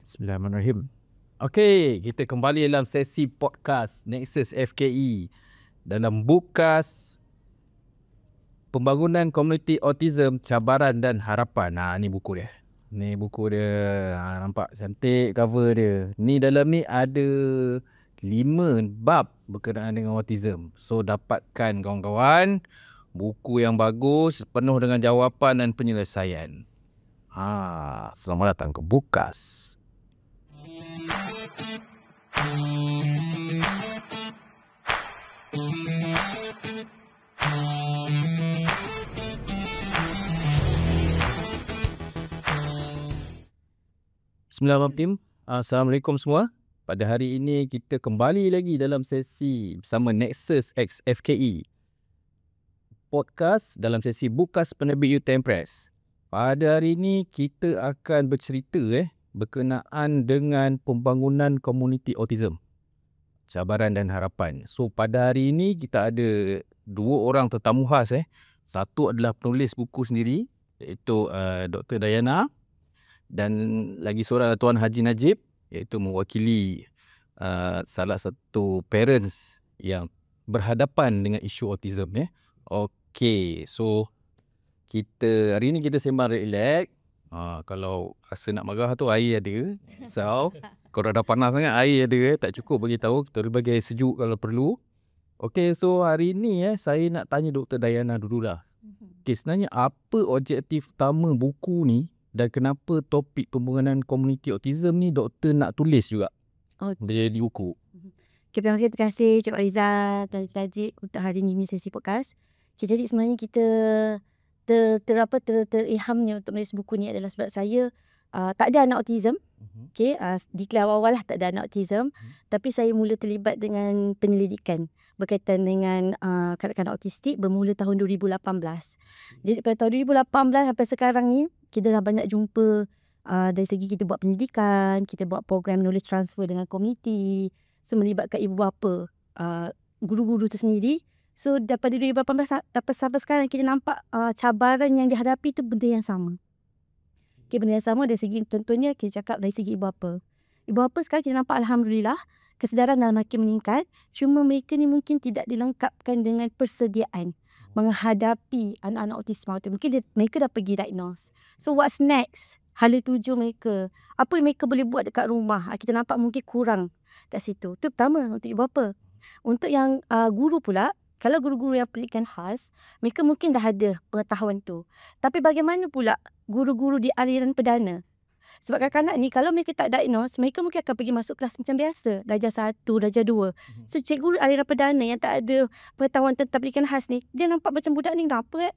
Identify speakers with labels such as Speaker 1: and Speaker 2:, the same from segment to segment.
Speaker 1: Bismillahirrahmanirrahim. Okey, kita kembali dalam sesi podcast Nexus FKE dalam bukas Pembangunan Komuniti Autism, Cabaran dan Harapan. Ni buku dia. Ni buku dia. Nampak cantik cover dia. Ni dalam ni ada 5 bab berkenaan dengan autism. So dapatkan kawan-kawan buku yang bagus, penuh dengan jawapan dan penyelesaian. Selamat datang ke bukas. Bismillahirrahmanirrahim. Assalamualaikum semua. Pada hari ini kita kembali lagi dalam sesi bersama Nexus X FKE. Podcast dalam sesi Bukas Penerbit UTM Press. Pada hari ini kita akan bercerita berkenaan dengan pembangunan komuniti autism, cabaran dan harapan. So pada hari ini kita ada 2 orang tetamu khas. Satu adalah penulis buku sendiri, iaitu Dr. Dayana, dan lagi seorang Tuan Haji Najib, iaitu mewakili salah satu parents yang berhadapan dengan isu autism. Okey, so hari ni kita sembang relax. Kalau rasa nak marah tu air ada. So kalau dah panas sangat air ada, tak cukup bagi tahu, kita bagi air sejuk kalau perlu. Okey, so hari ni saya nak tanya Dr. Dayana dululah. Okey, sebenarnya apa objektif utama buku ni dan kenapa topik pembangunan komuniti autism ni doktor nak tulis juga di buku?
Speaker 2: Okay, pertama sekali terima kasih Cik Riza dan Cik Najib untuk hari ini sesi podcast. Okay, jadi sebenarnya kita terilhamnya untuk menulis buku ni adalah sebab saya tak ada anak autism. Okay, declare awal-awal lah tak ada anak autism. Tapi saya mula terlibat dengan penyelidikan berkaitan dengan kanak-kanak autistik bermula tahun 2018. Jadi pada tahun 2018 sampai sekarang ni kita dah banyak jumpa dari segi kita buat penyelidikan, kita buat program menulis transfer dengan komuniti, so melibatkan ibu bapa, guru-guru tu sendiri. So daripada 2018 sampai sekarang kita nampak cabaran yang dihadapi tu benda yang sama. Okay, benda yang sama dari segi tentunya kita cakap dari segi ibu bapa. Ibu bapa sekarang kita nampak alhamdulillah kesedaran dah makin meningkat. Cuma mereka ni mungkin tidak dilengkapkan dengan persediaan menghadapi anak-anak autism. Mungkin mereka dah pergi diagnose. So what's next? Hala tuju mereka. Apa yang mereka boleh buat dekat rumah? Kita nampak mungkin kurang kat situ. Itu pertama untuk ibu bapa. Untuk yang guru pula, kalau guru-guru yang pendidikan khas, mereka mungkin dah ada pengetahuan tu. Tapi bagaimana pula guru-guru di aliran perdana? Sebab kanak-kanak ni kalau mereka tak diagnose, mereka mungkin akan pergi masuk kelas macam biasa. Darjah 1, darjah 2. So cikgu aliran perdana yang tak ada pengetahuan tentang pendidikan khas ni, dia nampak macam budak ni kenapa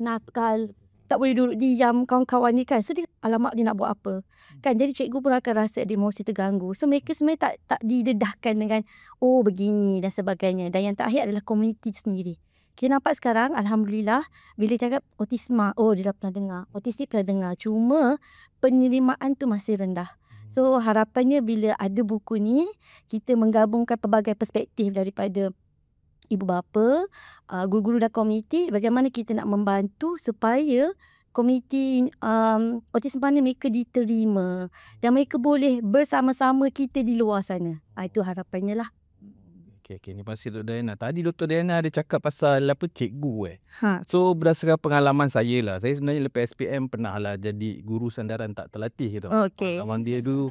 Speaker 2: nakal, tak boleh duduk diam kawan-kawan ni kan. So dia, alamak dia nak buat apa kan. Jadi cikgu pun akan rasa ada emosi terganggu. So mereka sebenarnya tak didedahkan dengan begini dan sebagainya. Dan yang terakhir adalah komuniti sendiri. Kita nampak sekarang alhamdulillah bila cakap autisma, dia dah pernah dengar, autistik pernah dengar, cuma penerimaan tu masih rendah. So harapannya bila ada buku ni, kita menggabungkan pelbagai perspektif daripada ibu bapa, guru-guru dan komuniti, bagaimana kita nak membantu supaya komuniti autism ni mereka diterima dan mereka boleh bersama-sama kita di luar sana. Itu harapannya lah.
Speaker 1: Okay, ni pasti Dr. Dayana. Tadi Dr. Dayana ada cakap pasal cikgu. So berdasarkan pengalaman saya lah, saya sebenarnya lepas SPM pernah lah jadi guru sandaran tak terlatih gitu. Pengalaman dia dulu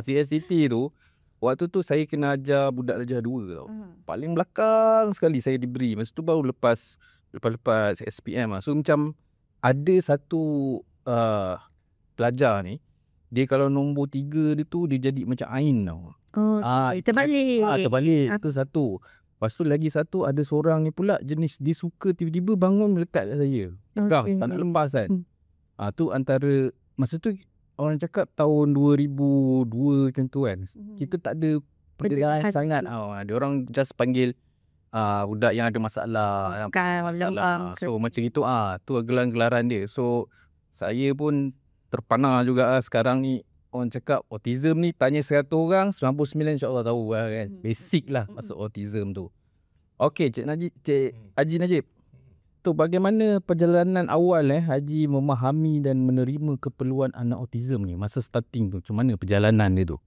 Speaker 1: CSCT tu, waktu tu saya kena ajar budak darjah 2 tau. Paling belakang sekali saya diberi. Masa tu baru lepas SPM lah. So macam ada satu pelajar ni, dia kalau nombor 3 dia tu dia jadi macam Ain tau. Terbalik. Itu satu. Lepas tu lagi satu, ada seorang ni pula jenis dia suka tiba-tiba bangun melekat kat saya. Tak nak lepas kan. Tu antara masa tu orang cakap tahun 2002 macam tu kan. Kita tak ada pendidikan sangat. Dia orang just panggil budak yang ada masalah. So macam itu tu gelar-gelaran dia. So saya pun terpana juga sekarang ni. Orang cakap autism ni tanya 100 orang, 99 insyaAllah tahu kan. Basic lah masuk autism tu. Okey, Cik Haji Najib. Doktor, bagaimana perjalanan awal Haji memahami dan menerima keperluan anak autism ni? Masa starting tu, macam mana perjalanan dia tu?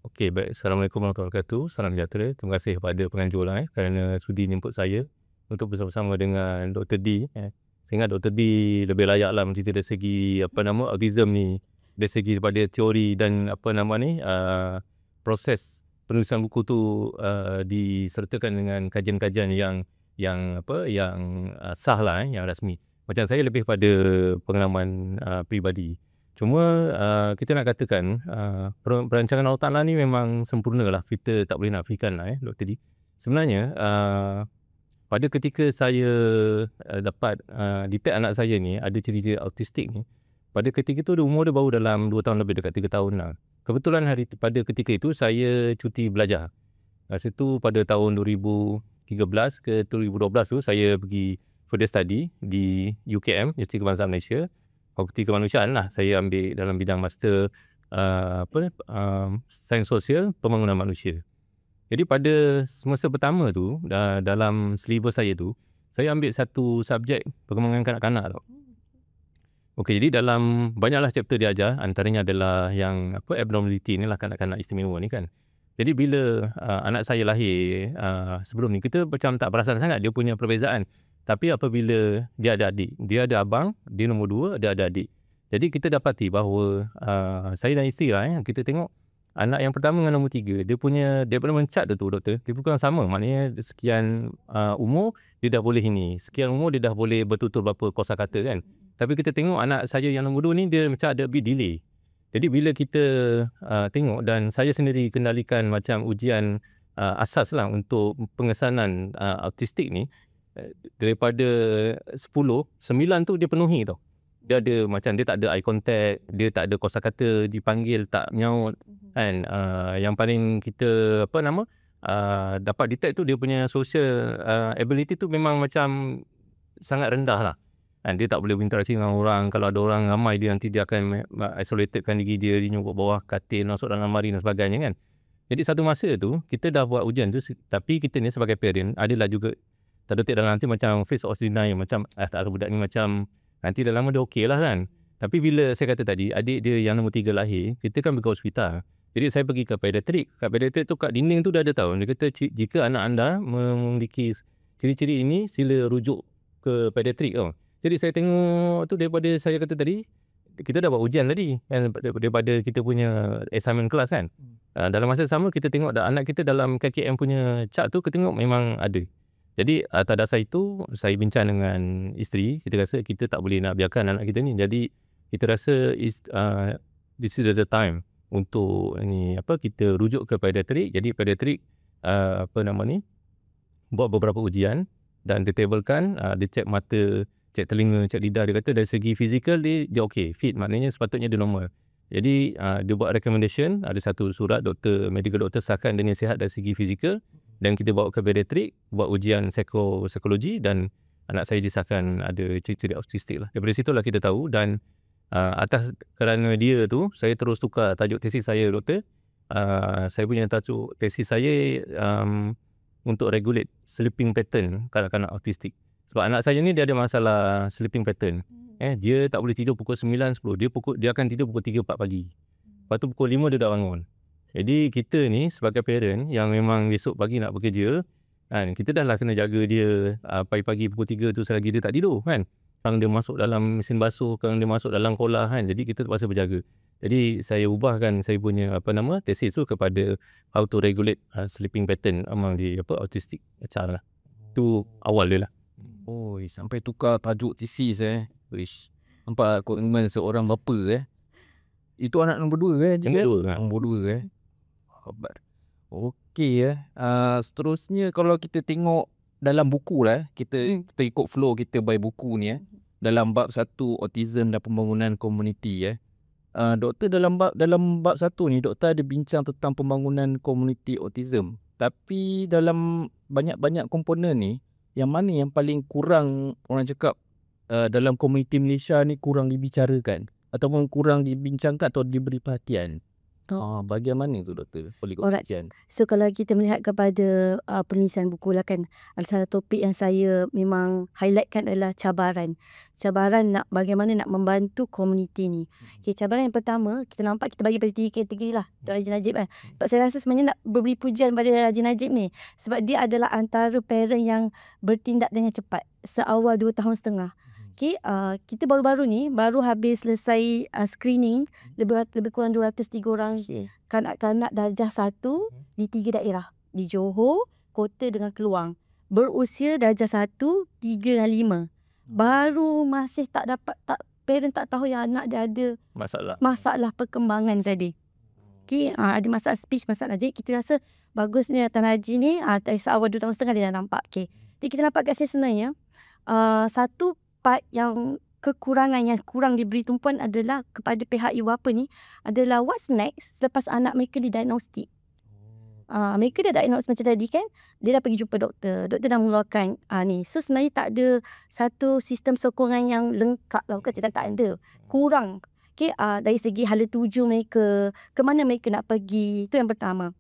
Speaker 3: Okey, baik. Assalamualaikum warahmatullahi wabarakatuh. Salam sejahtera. Terima kasih kepada penganjur kerana sudi menjemput saya untuk bersama-sama dengan Dr. D. Saya ingat Dr. D lebih layak lah mencerita dari segi autism ni, dari segi daripada teori dan proses penulisan buku tu disertakan dengan kajian-kajian yang sah lah, yang rasmi. Macam saya lebih pada pengalaman peribadi. Cuma kita nak katakan perancangan Allah Ta'ala ni memang sempurna lah. Kita tak boleh nafikan lah Dr. D. Sebenarnya pada ketika saya dapat detect anak saya ni ada ciri-ciri autistik ni, pada ketika itu umur dia baru dalam 2 tahun lebih, dekat 3 tahun lah. Kebetulan pada ketika itu saya cuti belajar. Masa tu pada tahun 2013 ke 2012 tu saya pergi further study di UKM, Universiti Kebangsaan Malaysia. Fakulti Kemanusiaan lah. Saya ambil dalam bidang master sains sosial pembangunan manusia. Jadi pada semester pertama tu, dalam syllabus saya tu, saya ambil satu subjek perkembangan kanak-kanak tau. Okey, jadi dalam banyaklah chapter dia ajar, antaranya adalah yang abnormality ni lah, kanak-kanak istimewa ni kan. Jadi bila anak saya lahir sebelum ni, kita macam tak perasan sangat dia punya perbezaan. Tapi apabila dia ada adik, dia ada abang, dia nombor 2, dia ada adik. Jadi kita dapati bahawa saya dan isteri lah, kita tengok anak yang pertama dengan nombor 3, dia punya development chart tu doktor, dia bukan sama. Maknanya sekian umur dia dah boleh ini, sekian umur dia dah boleh bertutur berapa kosakata kan. Tapi kita tengok anak saya yang nombor 2 ni, dia macam ada bit delay. Jadi bila kita tengok, dan saya sendiri kendalikan macam ujian asas lah untuk pengesanan autistik ni, daripada 10, 9 tu dia penuhi tau. Dia ada macam, dia tak ada eye contact, dia tak ada kosakata, dipanggil tak menyaut kan. Yang paling kita dapat detect tu dia punya social ability tu memang macam sangat rendah lah. Dia tak boleh berinteraksi dengan orang. Kalau ada orang ramai, dia nanti dia akan isolatedkan diri dia, dia nyuruh bawah katil, masuk dalam lemari dan sebagainya kan. Jadi satu masa tu kita dah buat ujian tu, tapi kita ni sebagai parent adalah juga terdetik dalam nanti macam face of denial, macam tak, budak ni macam nanti dah lama dia okey lah kan. Tapi bila saya kata tadi, adik dia yang nombor 3 lahir, kita kan pergi ke hospital. Jadi saya pergi ke pediatrik. Kat pediatrik tu, kat dinding tu dah ada tahu. Dia kata jika anak anda memiliki ciri-ciri ini, sila rujuk ke pediatrik tau. Jadi saya tengok tu, daripada saya kata tadi, kita dah buat ujian tadi kan, daripada kita punya assignment kelas kan. Dalam masa sama kita tengok anak kita dalam KKM punya chart tu, kita tengok memang ada. Jadi atas dasar itu saya bincang dengan isteri, kita rasa kita tak boleh nak biarkan anak kita ni. Jadi kita rasa this is the time untuk kita rujuk ke pediatrik. Jadi pediatrik buat beberapa ujian dan ditabelkan, dia cek mata, cek telinga, cek lidah. Dia kata dari segi fizikal dia okey, fit, maknanya sepatutnya dia normal. Jadi dia buat recommendation, ada satu surat medical doktor sahkan dia ni sihat dari segi fizikal, dan kita bawa ke pediatrik, buat ujian psikologi, dan anak saya disahkan ada ciri-ciri autistik lah. Daripada situlah kita tahu, dan atas kerana dia tu, saya terus tukar tajuk tesis saya doktor. Saya punya tajuk tesis saya untuk regulate sleeping pattern kanak-kanak autistik. Sebab anak saya ni dia ada masalah sleeping pattern. Dia tak boleh tidur pukul 9, 10. Dia akan tidur pukul 3, 4 pagi. Lepas tu pukul 5 dia dah bangun. Jadi kita ni sebagai parent yang memang besok pagi nak bekerja kan, kita dah lah kena jaga dia pagi-pagi pukul 3 tu selagi dia tak tidur kan. Kalau dia masuk dalam mesin basuh, kalau dia masuk dalam kolah kan. Jadi kita terpaksa berjaga. Jadi saya ubahkan saya punya tesis tu kepada how to regulate sleeping pattern among the autistic child lah. Tu awal dia lah.
Speaker 1: Sampai tukar tajuk tesis Wish. Nampak komitmen seorang bapa Itu anak nombor 2 Nombor 2 Khabar. Okey seterusnya kalau kita tengok dalam buku lah, kita ikut flow kita buy buku ni dalam bab 1 autism dan pembangunan komuniti doktor dalam bab 1 ni doktor ada bincang tentang pembangunan komuniti autism. Tapi dalam banyak-banyak komponen ni, yang mana yang paling kurang orang cakap dalam komuniti Malaysia ni kurang dibicarakan ataupun kurang dibincangkan atau diberi perhatian? Bahagian mana tu doktor? Perkongsian.
Speaker 2: So kalau kita melihat kepada penulisan buku lah kan, ada salah topik yang saya memang highlightkan adalah cabaran. Cabaran bagaimana nak membantu komuniti ni. Okay, cabaran yang pertama, kita nampak kita bagi pada 3 kategori lah. Haji Najib kan. Sebab saya rasa sebenarnya nak beri pujian pada Haji Najib ni. Sebab dia adalah antara parent yang bertindak dengan cepat. Seawal 2 tahun setengah. Okay, kita baru-baru ni baru habis selesai screening lebih kurang 203 orang kanak-kanak darjah 1 di 3 daerah, di Johor, Kota dengan Keluang, berusia darjah 1, 3 dan 5. Baru masih parent tak tahu yang anak dia ada masalah perkembangan tadi. Okay, ada masalah speech, masalah. Jadi kita rasa bagusnya Tan Haji ni dari seawal 2 tahun setengah dia dah nampak. Okay. Jadi kita nampak kat sini sebenarnya satu part yang kekurangan yang kurang diberi tumpuan adalah kepada pihak ibu bapa ni adalah what's next selepas anak mereka didiagnostik. Mereka dah diagnos macam tadi kan, dia dah pergi jumpa doktor dah mengeluarkan ni. So sebenarnya tak ada satu sistem sokongan yang lengkap lah, bukan cakap tak ada, kurang. Okay, dari segi hala tuju mereka, ke mana mereka nak pergi, itu yang pertama.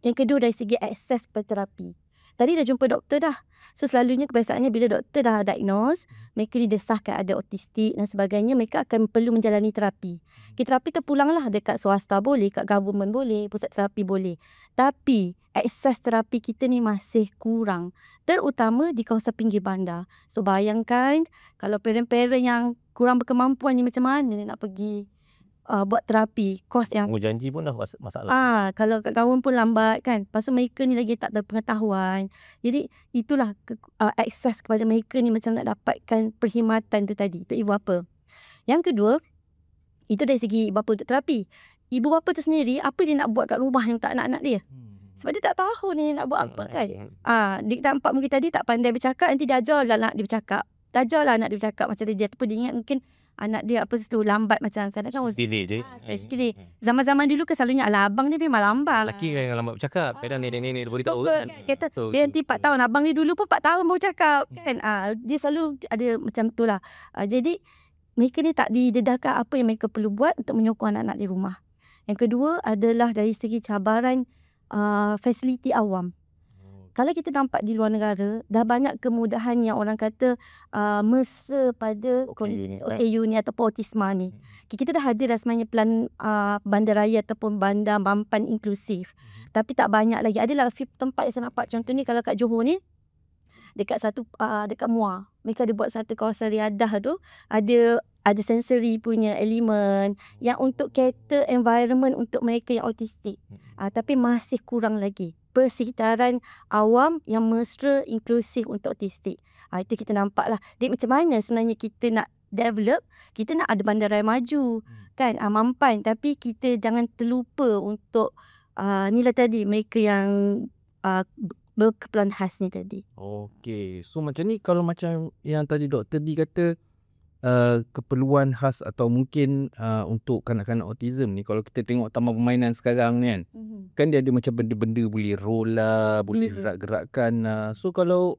Speaker 2: Yang kedua dari segi akses terapi. Tadi dah jumpa doktor dah. So selalunya kebiasaannya bila doktor dah diagnose, mereka didesahkan ada autistik dan sebagainya, mereka akan perlu menjalani terapi. Terapi terpulanglah dekat swasta boleh, kat government boleh, pusat terapi boleh. Tapi akses terapi kita ni masih kurang, terutama di kawasan pinggir bandar. So bayangkan kalau parent-parent yang kurang berkemampuan ni macam mana nak pergi buat terapi, kos yang
Speaker 3: janji pun dah masalah.
Speaker 2: Kalau kat kawan pun lambat kan. Lepas tu mereka ni lagi tak ada pengetahuan. Jadi itulah akses kepada mereka ni macam nak dapatkan perkhidmatan tu tadi, untuk ibu bapa. Yang kedua, itu dari segi ibu bapa untuk terapi. Ibu bapa tu sendiri, apa dia nak buat kat rumah yang tak anak-anak dia? Sebab dia tak tahu ni nak buat apa kan. Dia nampak mungkin tadi tak pandai bercakap, nanti dia ajarlah anak dia bercakap. Dia ajarlah anak dia bercakap macam dia ataupun dia ingat mungkin anak dia apa tu lambat macam kadang-kadang
Speaker 3: delay je.
Speaker 2: Delay. Zaman-zaman dulu kan selalunya ala abang dia memang lambat.
Speaker 3: Lelaki yang lambat bercakap. Kadang nenek-nenek dia beritahu kan.
Speaker 2: Kata dia nanti 4 tahun. Abang dia dulu pun 4 tahun baru cakap kan. Dia selalu ada macam tu lah. Jadi mereka ni tak didedahkan apa yang mereka perlu buat untuk menyokong anak-anak di rumah. Yang kedua adalah dari segi cabaran fasiliti awam. Kalau kita nampak di luar negara, dah banyak kemudahan yang orang kata mesra pada OKU ni ataupun autisma ni. Kita dah ada rasanya plan bandaraya ataupun bandar mampan inklusif. Tapi tak banyak lagi. Adalah tempat yang saya nampak, contoh ni kalau kat Johor ni, dekat Muar, mereka ada buat satu kawasan riadah tu, ada sensory punya elemen yang untuk cater environment untuk mereka yang autistik. Tapi masih kurang lagi persekitaran awam yang mesra inklusif untuk autistik. Itu kita nampak lah. Jadi macam mana sebenarnya kita nak develop, kita nak ada bandaraya maju kan, mampan, tapi kita jangan terlupa untuk ni lah tadi, mereka yang berkeperluan khas ni tadi.
Speaker 1: Okey, so macam ni, kalau macam yang tadi Dr. D kata keperluan khas atau mungkin untuk kanak-kanak autism ni, kalau kita tengok taman permainan sekarang ni kan, kan dia ada macam benda-benda boleh roll lah, boleh gerak-gerakkan. So kalau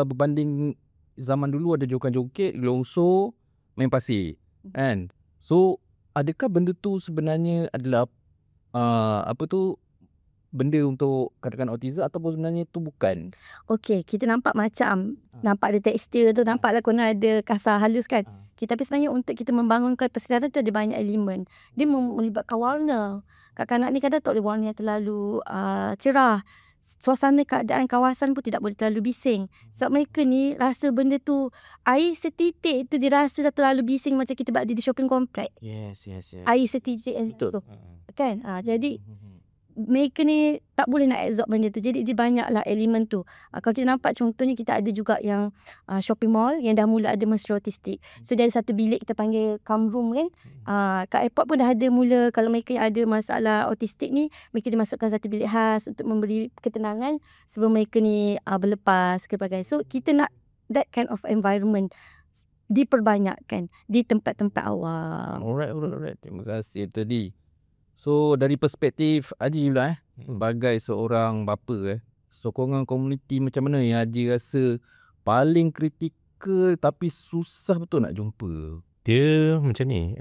Speaker 1: berbanding zaman dulu ada joget-joget, longsor, main pasir kan. So adakah benda tu sebenarnya adalah benda untuk kanak-kanak autism ataupun sebenarnya tu bukan?
Speaker 2: Okey, kita nampak macam nampak ada tekstil tu, nampaklah konon ada kasar halus kan. Tapi sebenarnya untuk kita membangunkan persekitaran tu ada banyak elemen. Dia melibatkan warna. Kanak-kanak ni kadang tak boleh warna yang terlalu cerah. Suasana keadaan kawasan pun tidak boleh terlalu bising. Sebab mereka ni rasa benda tu, air setitik tu dia rasa dah terlalu bising macam kita buat di shopping komplek.
Speaker 1: Yes.
Speaker 2: Air setitik tu kan. Jadi mereka ni tak boleh nak absorb benda tu. Jadi dia banyaklah elemen tu. Kalau kita nampak contohnya, kita ada juga yang shopping mall yang dah mula ada mesra autistik. So dia ada satu bilik kita panggil calm room kan. Kat airport pun dah ada mula, kalau mereka yang ada masalah autistik ni, mereka dimasukkan satu bilik khas untuk memberi ketenangan sebelum mereka ni berlepas ke pelbagai. So kita nak that kind of environment diperbanyakkan di tempat-tempat awam.
Speaker 1: Alright. Terima kasih tadi. So dari perspektif Haji pula sebagai seorang bapa, sokongan komuniti macam mana yang Haji rasa paling kritikal tapi susah betul nak jumpa?
Speaker 3: Dia macam ni,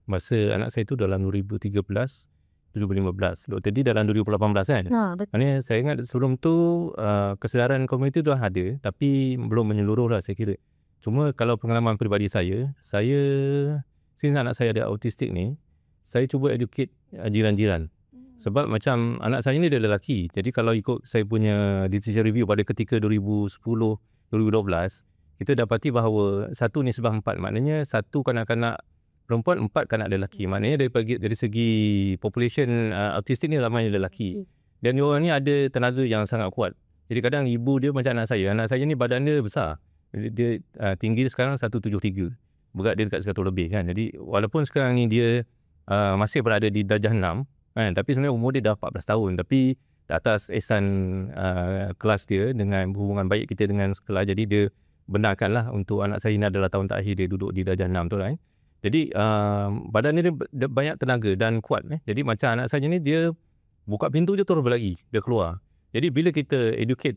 Speaker 3: Masa anak saya tu dalam 2013, 2015. Dr. D dalam 2018 kan.
Speaker 2: Betul.
Speaker 3: Maknanya saya ingat sebelum tu kesedaran komuniti tu dah ada, tapi belum menyeluruh lah saya kira. Cuma kalau pengalaman peribadi saya since anak saya ada autistik ni, saya cuba educate jiran-jiran. Sebab macam anak saya ni dia lelaki. Jadi kalau ikut saya punya decision review pada ketika 2010, 2012, kita dapati bahawa 1 nisbah 4. Maknanya 1 kanak-kanak perempuan, 4 kanak lelaki. Maknanya dari segi population autistik ni ramai lelaki. Dan diorang ni ada tenaga yang sangat kuat. Jadi kadang ibu dia macam anak saya. Anak saya ni badan dia besar. Dia tinggi sekarang 173. Berat dia dekat 100 lebih kan. Jadi walaupun sekarang ni dia masih berada di darjah 6 kan, tapi sebenarnya umur dia dah 14 tahun. Tapi atas ihsan kelas dia dengan hubungan baik kita dengan sekolah, jadi dia benarkanlah untuk anak saya ni adalah tahun terakhir dia duduk di darjah 6 tu kan. Jadi badan dia banyak tenaga dan kuat. Jadi macam anak saya ni dia buka pintu je terus berlari, dia keluar. Jadi bila kita educate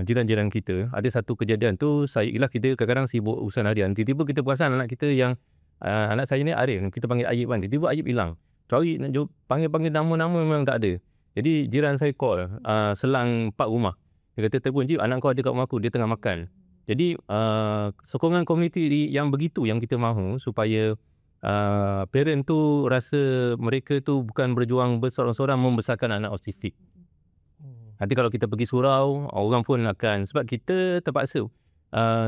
Speaker 3: jiran-jiran kita, ada satu kejadian tu, kita kadang-kadang sibuk urusan harian. Tiba-tiba kita perasan anak kita yang anak saya ni Arif, kita panggil Ayib kan. Tiba-tiba Ayib hilang. Cari, panggil-panggil nama-nama memang tak ada. Jadi jiran saya call, selang 4 rumah. Dia kata, telefon, Jib, anak kau ada kat rumah aku, dia tengah makan. Jadi sokongan komuniti yang begitu yang kita mahu supaya parent tu rasa mereka tu bukan berjuang bersorang-sorang membesarkan anak autistik. Nanti kalau kita pergi surau, orang pun akan, sebab kita terpaksa.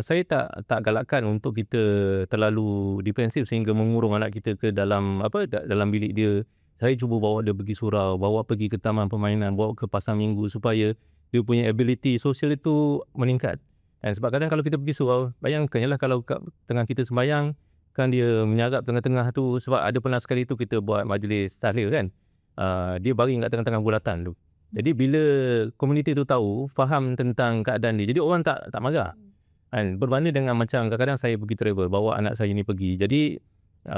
Speaker 3: Saya tak galakkan untuk kita terlalu defensif sehingga mengurung anak kita ke dalam dalam bilik dia. Saya cuba bawa dia pergi surau, bawa pergi ke taman permainan, bawa ke pasar minggu supaya dia punya ability sosial itu meningkat. Sebab kadang kalau kita pergi surau, bayangkan jelah kalau tengah kita sembahyang, kan dia menyarap tengah-tengah tu, sebab ada pernah sekali tu kita buat majlis tahlil kan. Dia baring kat tengah-tengah bulatan tu. Jadi bila komuniti tu tahu, faham tentang keadaan dia, jadi orang tak marah. Berbanding dengan macam kadang-kadang saya pergi travel, bawa anak saya ni pergi. Jadi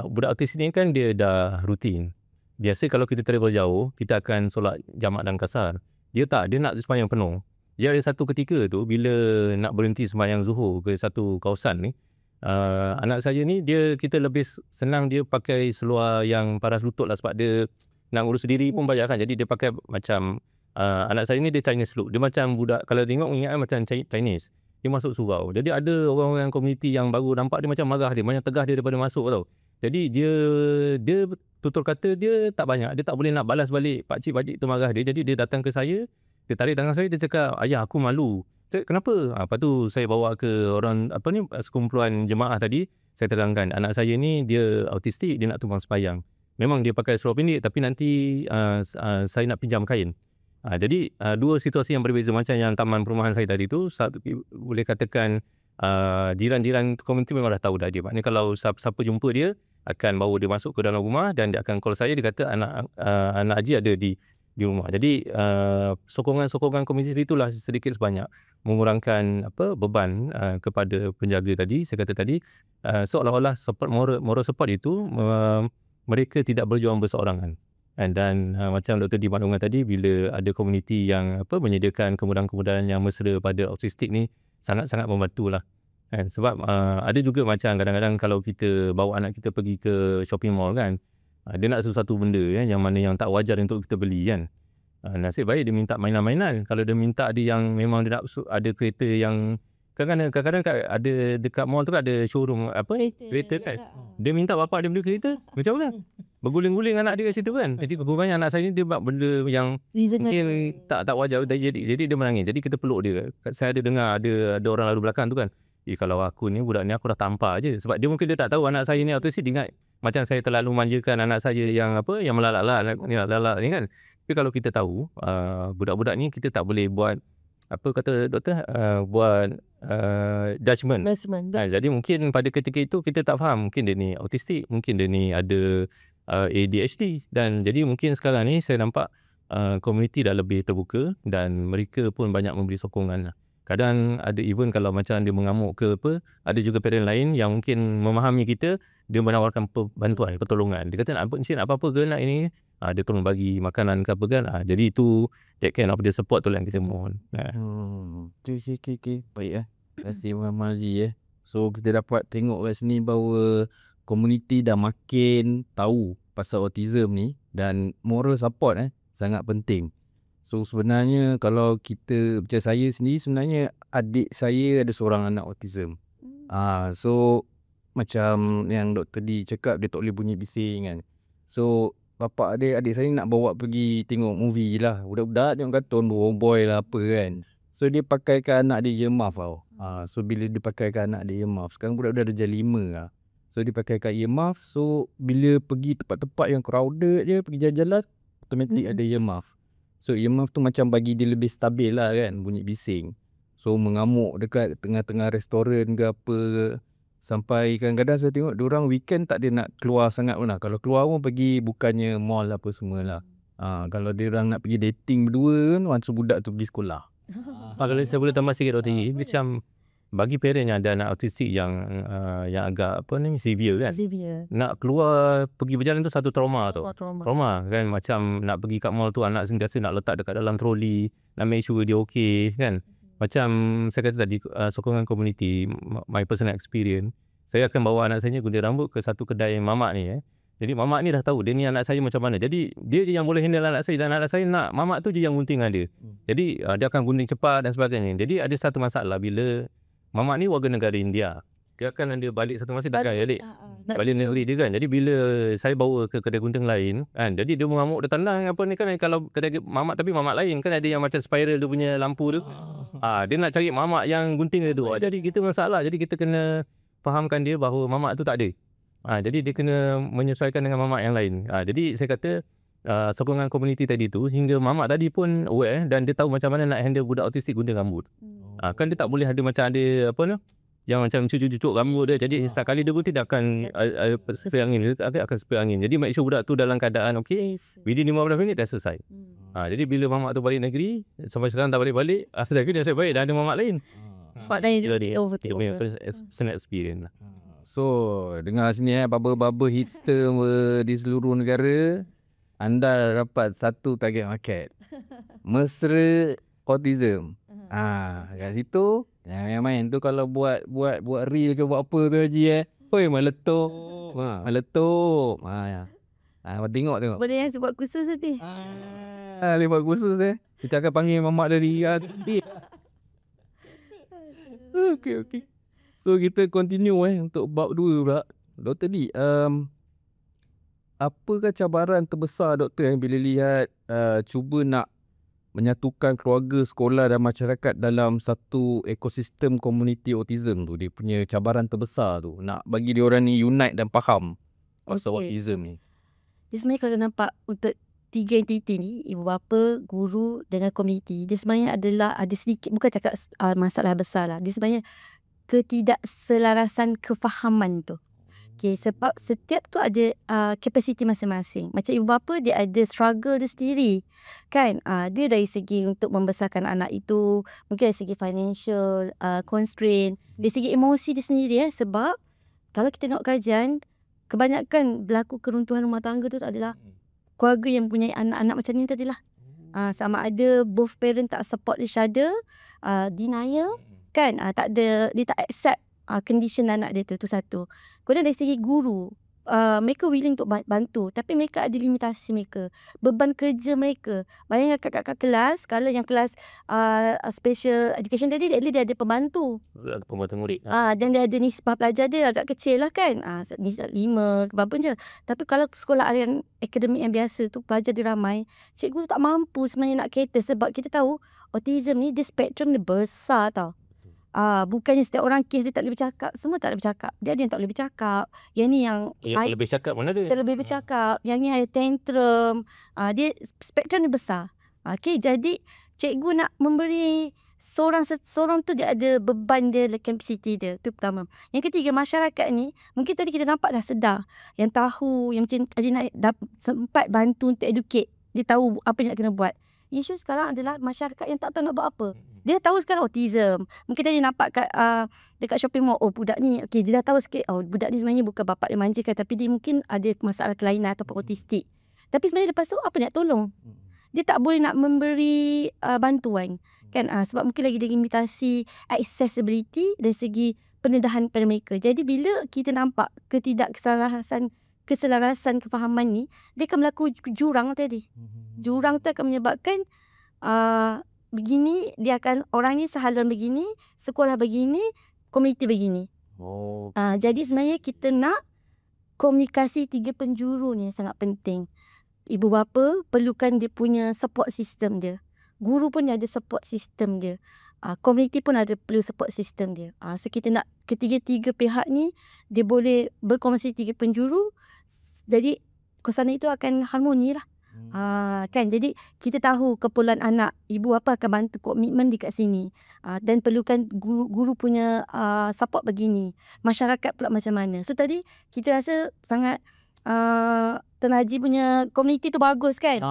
Speaker 3: budak autis ni kan dia dah rutin. Biasa kalau kita travel jauh, kita akan solat jamak dan kasar. Dia nak sembahyang penuh. Dia ada satu ketika tu, bila nak berhenti sembahyang zuhur ke satu kawasan ni, anak saya ni kita lebih senang dia pakai seluar yang paras lutut lah, sebab dia nak urus diri pun banyak kan. Jadi dia pakai macam anak saya ni dia Chinese look. Dia macam budak, kalau tengok ingat macam Chinese. Dia masuk surau. Jadi ada orang-orang komuniti yang baru nampak dia macam marah dia, macam tegah dia daripada masuk tau. Jadi dia tutur kata dia tak banyak. Dia tak boleh nak balas balik pakcik-pakcik tu marah dia. Jadi dia datang ke saya, dia tarik tangan saya, dia cakap, ayah aku malu. Saya, kenapa? Lepas tu saya bawa ke orang sekumpulan jemaah tadi. Saya terangkan anak saya ni dia autistik, dia nak tumpang sembahyang. Memang dia pakai seluar pendek, tapi nanti saya nak pinjam kain. Jadi dua situasi yang berbeza. Macam yang taman perumahan saya tadi tu, boleh katakan jiran-jiran komuniti memang dah tahu dah dia. Maknanya kalau siapa jumpa dia, akan bawa dia masuk ke dalam rumah dan dia akan call saya, dia kata anak Haji ada di rumah. Jadi sokongan komuniti itulah sedikit sebanyak mengurangkan beban kepada penjaga tadi. Saya kata tadi seolah-olah support, moral support itu mereka tidak berjuang berseorangan. Dan macam Dr. D maklumkan tadi, bila ada komuniti yang menyediakan kemudahan-kemudahan yang mesra pada autistik ni, sangat-sangat membantulah. Sebab ada juga macam kadang-kadang kalau kita bawa anak kita pergi ke shopping mall kan, dia nak sesuatu benda yang mana yang tak wajar untuk kita beli kan. Nasib baik dia minta mainan-mainan. Kalau dia minta ada yang memang dia nak ada kereta yang kadang-kadang ada dekat mall tu ada showroom kereta kan. Dia minta bapak dia beli kereta. Macam mana? Berguling-guling anak dia kat situ kan. Jadi kurangnya anak saya ni dia buat benda yang mungkin tak wajar. Jadi dia menangis. Jadi kita peluk dia. Saya ada dengar ada orang lalu belakang tu kan. Kalau aku ni budak ni aku dah tampar je. Sebab dia mungkin dia tak tahu anak saya ni autistik. Dia ingat macam saya terlalu manjakan anak saya yang yang melalak-lalak ni kan. Tapi kalau kita tahu budak-budak ni kita tak boleh buat kata doktor buat judgement. Jadi mungkin pada ketika itu kita tak faham, mungkin dia ni autistik, mungkin dia ni ada ADHD. Dan jadi mungkin sekarang ni saya nampak komuniti dah lebih terbuka dan mereka pun banyak memberi sokongan lah. Kadang ada even kalau macam dia mengamuk ke ada juga parent lain yang mungkin memahami kita, dia menawarkan bantuan, pertolongan. Dia kata nak apa-apa ke nak ini, dia tolong bagi makanan ke apa kan. Jadi itu that kind of the support tu lah yang kita mohon.
Speaker 1: Okay. Baik Terima kasih Muhammad Haji. So kita dapat tengok kat sini bahawa komuniti dah makin tahu pasal autism ni dan moral support sangat penting. So sebenarnya kalau kita, macam saya sendiri sebenarnya adik saya ada seorang anak autism. So macam yang Dr. D cakap, dia tak boleh bunyi bising kan. So bapak adik saya nak bawa pergi tengok movie lah. Budak-budak tengok kartun, boy lah apa kan. So dia pakaikan anak dia earmuff tau. So bila dia pakaikan anak dia earmuff, sekarang budak-budak dah darjah 5 lah. So dia pakaikan earmuff, so bila pergi tempat-tempat yang crowded je, pergi jalan-jalan, automatik ada earmuff. So earmuff tu macam bagi dia lebih stabil lah kan, bunyi bising. So mengamuk dekat tengah-tengah restoran ke apa. Sampai kadang-kadang saya tengok diorang weekend tak ada nak keluar sangat pun lah. Kalau keluar pun pergi bukannya mall apa semua lah. Kalau diorang nak pergi dating berdua kan, langsung budak tu pergi sekolah.
Speaker 3: Kalau saya boleh tambah sikit Dr. Yi, macam bagi parent yang ada anak autistik yang agak severe kan. Nak keluar pergi berjalan tu satu trauma tu. Trauma kan, macam nak pergi kat mall tu anak sentiasa nak letak dekat dalam troli, nak make sure dia okey kan. Macam saya kata tadi, sokongan komuniti, my personal experience, saya akan bawa anak saya gunting rambut ke satu kedai mamak ni. Jadi mamak ni dah tahu dia ni anak saya macam mana. Jadi dia je yang boleh handle anak saya, dan anak saya nak mamak tu je yang gunting dengan dia. Jadi dia akan gunting cepat dan sebagainya. Jadi ada satu masalah bila mamak ni warga negara India. Dia akan ada balik satu masa dia akan balik negeri dia kan. Jadi bila saya bawa ke kedai gunting lain kan, jadi dia mengamuk, dia tendang apa ni kan. Kalau kedai mamak tapi mamak lain kan, ada yang macam spiral dia punya lampu tu. Dia nak cari mamak yang gunting dia tu. Jadi kita masalah. Jadi kita kena fahamkan dia bahawa mamak tu tak ada. Jadi dia kena menyesuaikan dengan mamak yang lain. Jadi saya kata sokongan komuniti tadi tu, hingga mamak tadi pun aware dan dia tahu macam mana nak handle budak autistik gunting rambut. Kan dia tak boleh ada macam ada apa ni, yang macam cucuk-cucuk rambut dia. Jadi setiap kali dia gunting dia akan spray angin. Dia akan spray angin. Jadi make sure budak tu dalam keadaan okey. Within 15 minit dah selesai. Jadi bila mamak tu balik negeri, sampai sekarang tak balik-balik, lagi dia balik dah ada mamak lain.
Speaker 2: Pak lain juga
Speaker 3: dia punya personal experience lah.
Speaker 1: So dengar sini baba-baba hipster di seluruh negara, anda dapat satu target market. Mesra autism. Kat situ yang main tu kalau buat reel ke buat apa tu Haji Oi meletup. Meletup. Tengok.
Speaker 2: Boleh yang buat khusus nanti.
Speaker 1: Boleh buat khusus kita akan panggil mamak dari Okay. So kita continue untuk bab 2 pula. Dr. D, apakah cabaran terbesar doktor bila lihat cuba nak menyatukan keluarga, sekolah dan masyarakat dalam satu ekosistem komuniti autism tu? Dia punya cabaran terbesar tu nak bagi dia orang ni unite dan faham pasal autism ni.
Speaker 2: Dia sebenarnya kalau nampak untuk 3 entiti ni, ibu bapa, guru dengan komuniti, dia sebenarnya ada sedikit, bukan cakap masalah besar lah, dia sebenarnya ketidakselarasan kefahaman tu. Sebab setiap tu ada kapasiti masing-masing. Macam ibu bapa, dia ada struggle dia sendiri kan. Dia dari segi untuk membesarkan anak itu, mungkin dari segi financial constraint, dari segi emosi dia sendiri sebab kalau kita tengok kajian, kebanyakan berlaku keruntuhan rumah tangga tu adalah keluarga yang punya anak-anak macam ni tadilah. Sama ada both parent tak support each other, denial kan, tak ada, dia tak accept condition anak dia tu satu. Kemudian dari segi guru, mereka willing untuk bantu, tapi mereka ada limitasi mereka, beban kerja mereka. Bayangkan kakak-kakak kelas, kalau yang kelas special education tadi, dia ada pembantu,
Speaker 3: murid.
Speaker 2: dan dia ada nisbah pelajar dia agak kecil lah kan, nisbah 5 berapa je. Tapi kalau sekolah harian akademik yang biasa tu, pelajar dia ramai, cikgu tak mampu sebenarnya nak cater. Sebab kita tahu autism ni dia spektrum dia besar tau. Bukannya setiap orang kes dia tak boleh bercakap, semua tak boleh bercakap. Dia ada yang tak boleh bercakap, yang ni yang
Speaker 3: lebih cakap mana ada.
Speaker 2: Lebih bercakap, yang ni ada tantrum. Dia spektrum dia besar. Jadi cikgu nak memberi seorang tu dia ada beban dia, capacity dia. Tu pertama. Yang ketiga, masyarakat ni mungkin tadi kita nampak dah sedar, yang tahu, yang macam Haji Naik sempat bantu untuk educate. Dia tahu apa yang nak kena buat. Isu sekarang adalah masyarakat yang tak tahu nak buat apa. Dia tahu sekarang autism. Mungkin tadi nampak dekat shopping mall, budak ni, dia dah tahu sikit, budak ni sebenarnya bukan bapak dia manjakan, tapi dia mungkin ada masalah kelainan ataupun autistik. Tapi sebenarnya lepas tu apa nak tolong? Dia tak boleh nak memberi bantuan kan, sebab mungkin lagi ada limitasi accessibility dari segi pendedahan pada mereka. Jadi bila kita nampak keselarasan kefahaman ni, dia akan berlaku jurang tadi. Jurang tu akan menyebabkan begini, dia akan orang ni sehaluan begini, sekolah begini, komuniti begini. Jadi sebenarnya kita nak komunikasi 3 penjuru ni sangat penting. Ibu bapa perlukan dia punya support system dia. Guru pun ada support system dia. Komuniti pun ada perlu support system dia. So kita nak ketiga-tiga pihak ni dia boleh berkongsi 3 penjuru. Jadi suasana itu akan harmoni lah. Kan, jadi kita tahu keperluan anak, ibu bapa akan bantu komitmen dekat sini. Dan perlukan guru punya support begini. Masyarakat pula macam mana. So tadi kita rasa sangat Tenaji punya komuniti tu bagus kan.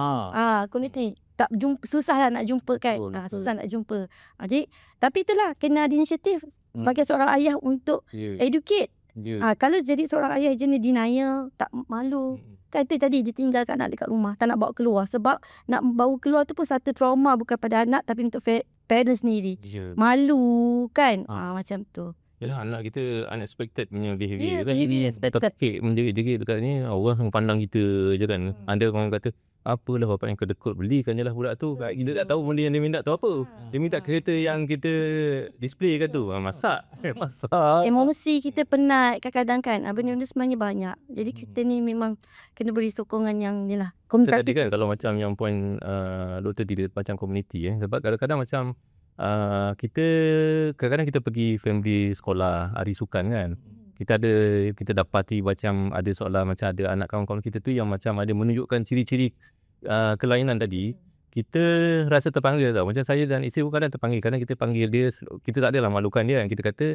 Speaker 2: Komuniti tak jumpa, susah lah nak jumpa kan. Susah nak jumpa. Jadi tapi itulah kena ada inisiatif sebagai seorang ayah untuk educate. Kalau jadi seorang ayah jenis denial, tak malu. Kan tu tadi dia tinggalkan anak dekat rumah, tak nak bawa keluar. Sebab nak bawa keluar tu pun satu trauma, bukan pada anak tapi untuk parents sendiri. Malu kan. Macam tu.
Speaker 3: Yalah, anak kita unexpected punya behaviour kan.
Speaker 2: Unexpected.
Speaker 3: Tekik menjerit-jerit dekat ni, orang pandang kita je kan. Ada orang kata, apalah bapak yang kedekut, belikan je lah budak tu. Kita tak tahu benda yang dia minta tu apa. Dia minta kereta yang kita display kan tu. Masak.
Speaker 2: Emosi kita penat kadang-kadang kan. Benda-benda sebenarnya banyak. Jadi kita ni memang kena beri sokongan yang ni lah.
Speaker 3: Tadi kan kalau macam yang point Dr. Dida macam komuniti sebab kadang-kadang macam kita kadang-kadang kita pergi family sekolah hari sukan kan. Kita dapati macam ada seolah macam ada anak kawan-kawan kita tu yang macam ada menunjukkan ciri-ciri kelainan tadi. Kita rasa terpanggil tau. Macam saya dan isteri pun kadang terpanggil. Kadang kita panggil dia, kita tak adalah malukan dia kan. Kita kata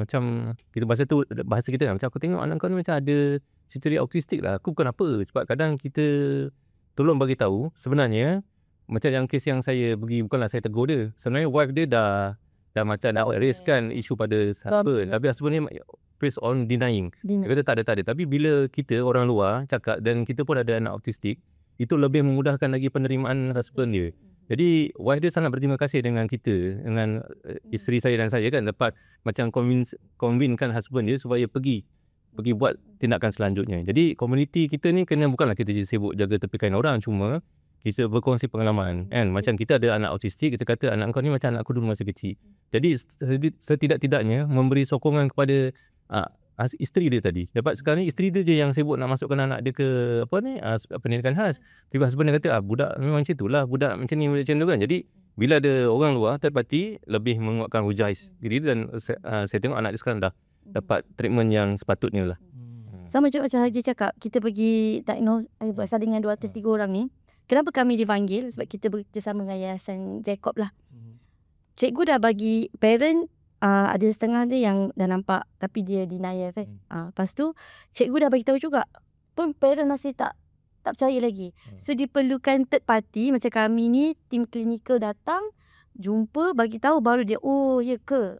Speaker 3: macam kita bahasa kita kan, macam aku tengok anak kau ni macam ada ciri autistik lah. Aku bukan apa. Sebab kadang kita tolong bagi tahu sebenarnya macam yang kes yang saya pergi, bukanlah saya tegur dia. Sebenarnya wife dia dah macam nak raise kan isu pada husband. Tapi husband ni based on denying. Dia kata tak ada. Tapi bila kita orang luar cakap dan kita pun ada anak autistik, itu lebih memudahkan lagi penerimaan husband dia. Jadi wife dia sangat berterima kasih dengan kita, dengan isteri saya dan saya kan, dapat macam convince-kan husband dia supaya pergi buat tindakan selanjutnya. Jadi komuniti kita ni kena, bukanlah kita je sibuk jaga tepikan orang, cuma kita berkongsi pengalaman kan. Macam kita ada anak autistik, kita kata anak kau ni macam anak aku dulu masa kecil. Jadi setidak-tidaknya memberi sokongan kepada isteri dia tadi. Dapat sekarang ni isteri dia je yang sibuk nak masukkan anak dia ke pendidikan khas. Tapi husband dia kata budak memang macam itulah, budak macam ni macam tu kan. Jadi bila ada orang luar terpati lebih menguatkan hujah diri dan saya tengok anak dia sekarang dah dapat treatment yang sepatutnya lah.
Speaker 2: Sama juga macam Haji cakap, kita pergi diagnose bersama dengan 203 orang ni. Kenapa kami dipanggil? Sebab kita bekerjasama dengan Yayasan Jacob lah. Cikgu dah bagi parent, ada setengah dia yang dah nampak tapi dia denial kan. Lepas tu cikgu dah bagi tahu juga, pun parent masih tak percaya lagi. So diperlukan third party macam kami ni, tim klinikal datang, jumpa, bagi tahu baru dia, oh ya ke.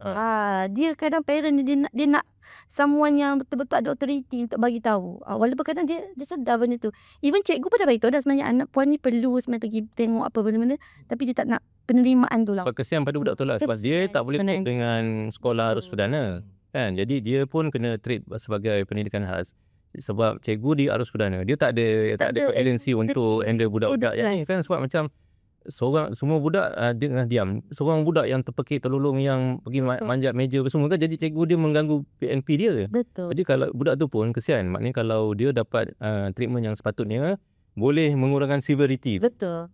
Speaker 2: Dia kadang parent dia nak someone yang betul-betul ada authority untuk bagi tahu. Walaupun kadang dia sedar benda tu. Even cikgu pun dah bagi tahu dah sebenarnya anak puan ni perlu sebenarnya pergi tengok apa benda-benda, tapi dia tak nak penerimaan tu lah.
Speaker 3: Kesian pada budak tu lah, sebab dia tak boleh treat dengan sekolah harus perdana kan. Jadi dia pun kena treat sebagai pendidikan khas. Sebab cikgu di arus perdana, dia tak ada agensi untuk handle budak-budak yang ni kan. Sebab macam semua budak dia tengah diam. Seorang budak yang terpekik terlolong yang pergi manjat meja semua kan, jadi cikgu dia mengganggu PNP dia.
Speaker 2: Betul.
Speaker 3: Jadi kalau budak tu pun kesian, maknanya kalau dia dapat treatment yang sepatutnya boleh mengurangkan severity.
Speaker 2: Betul.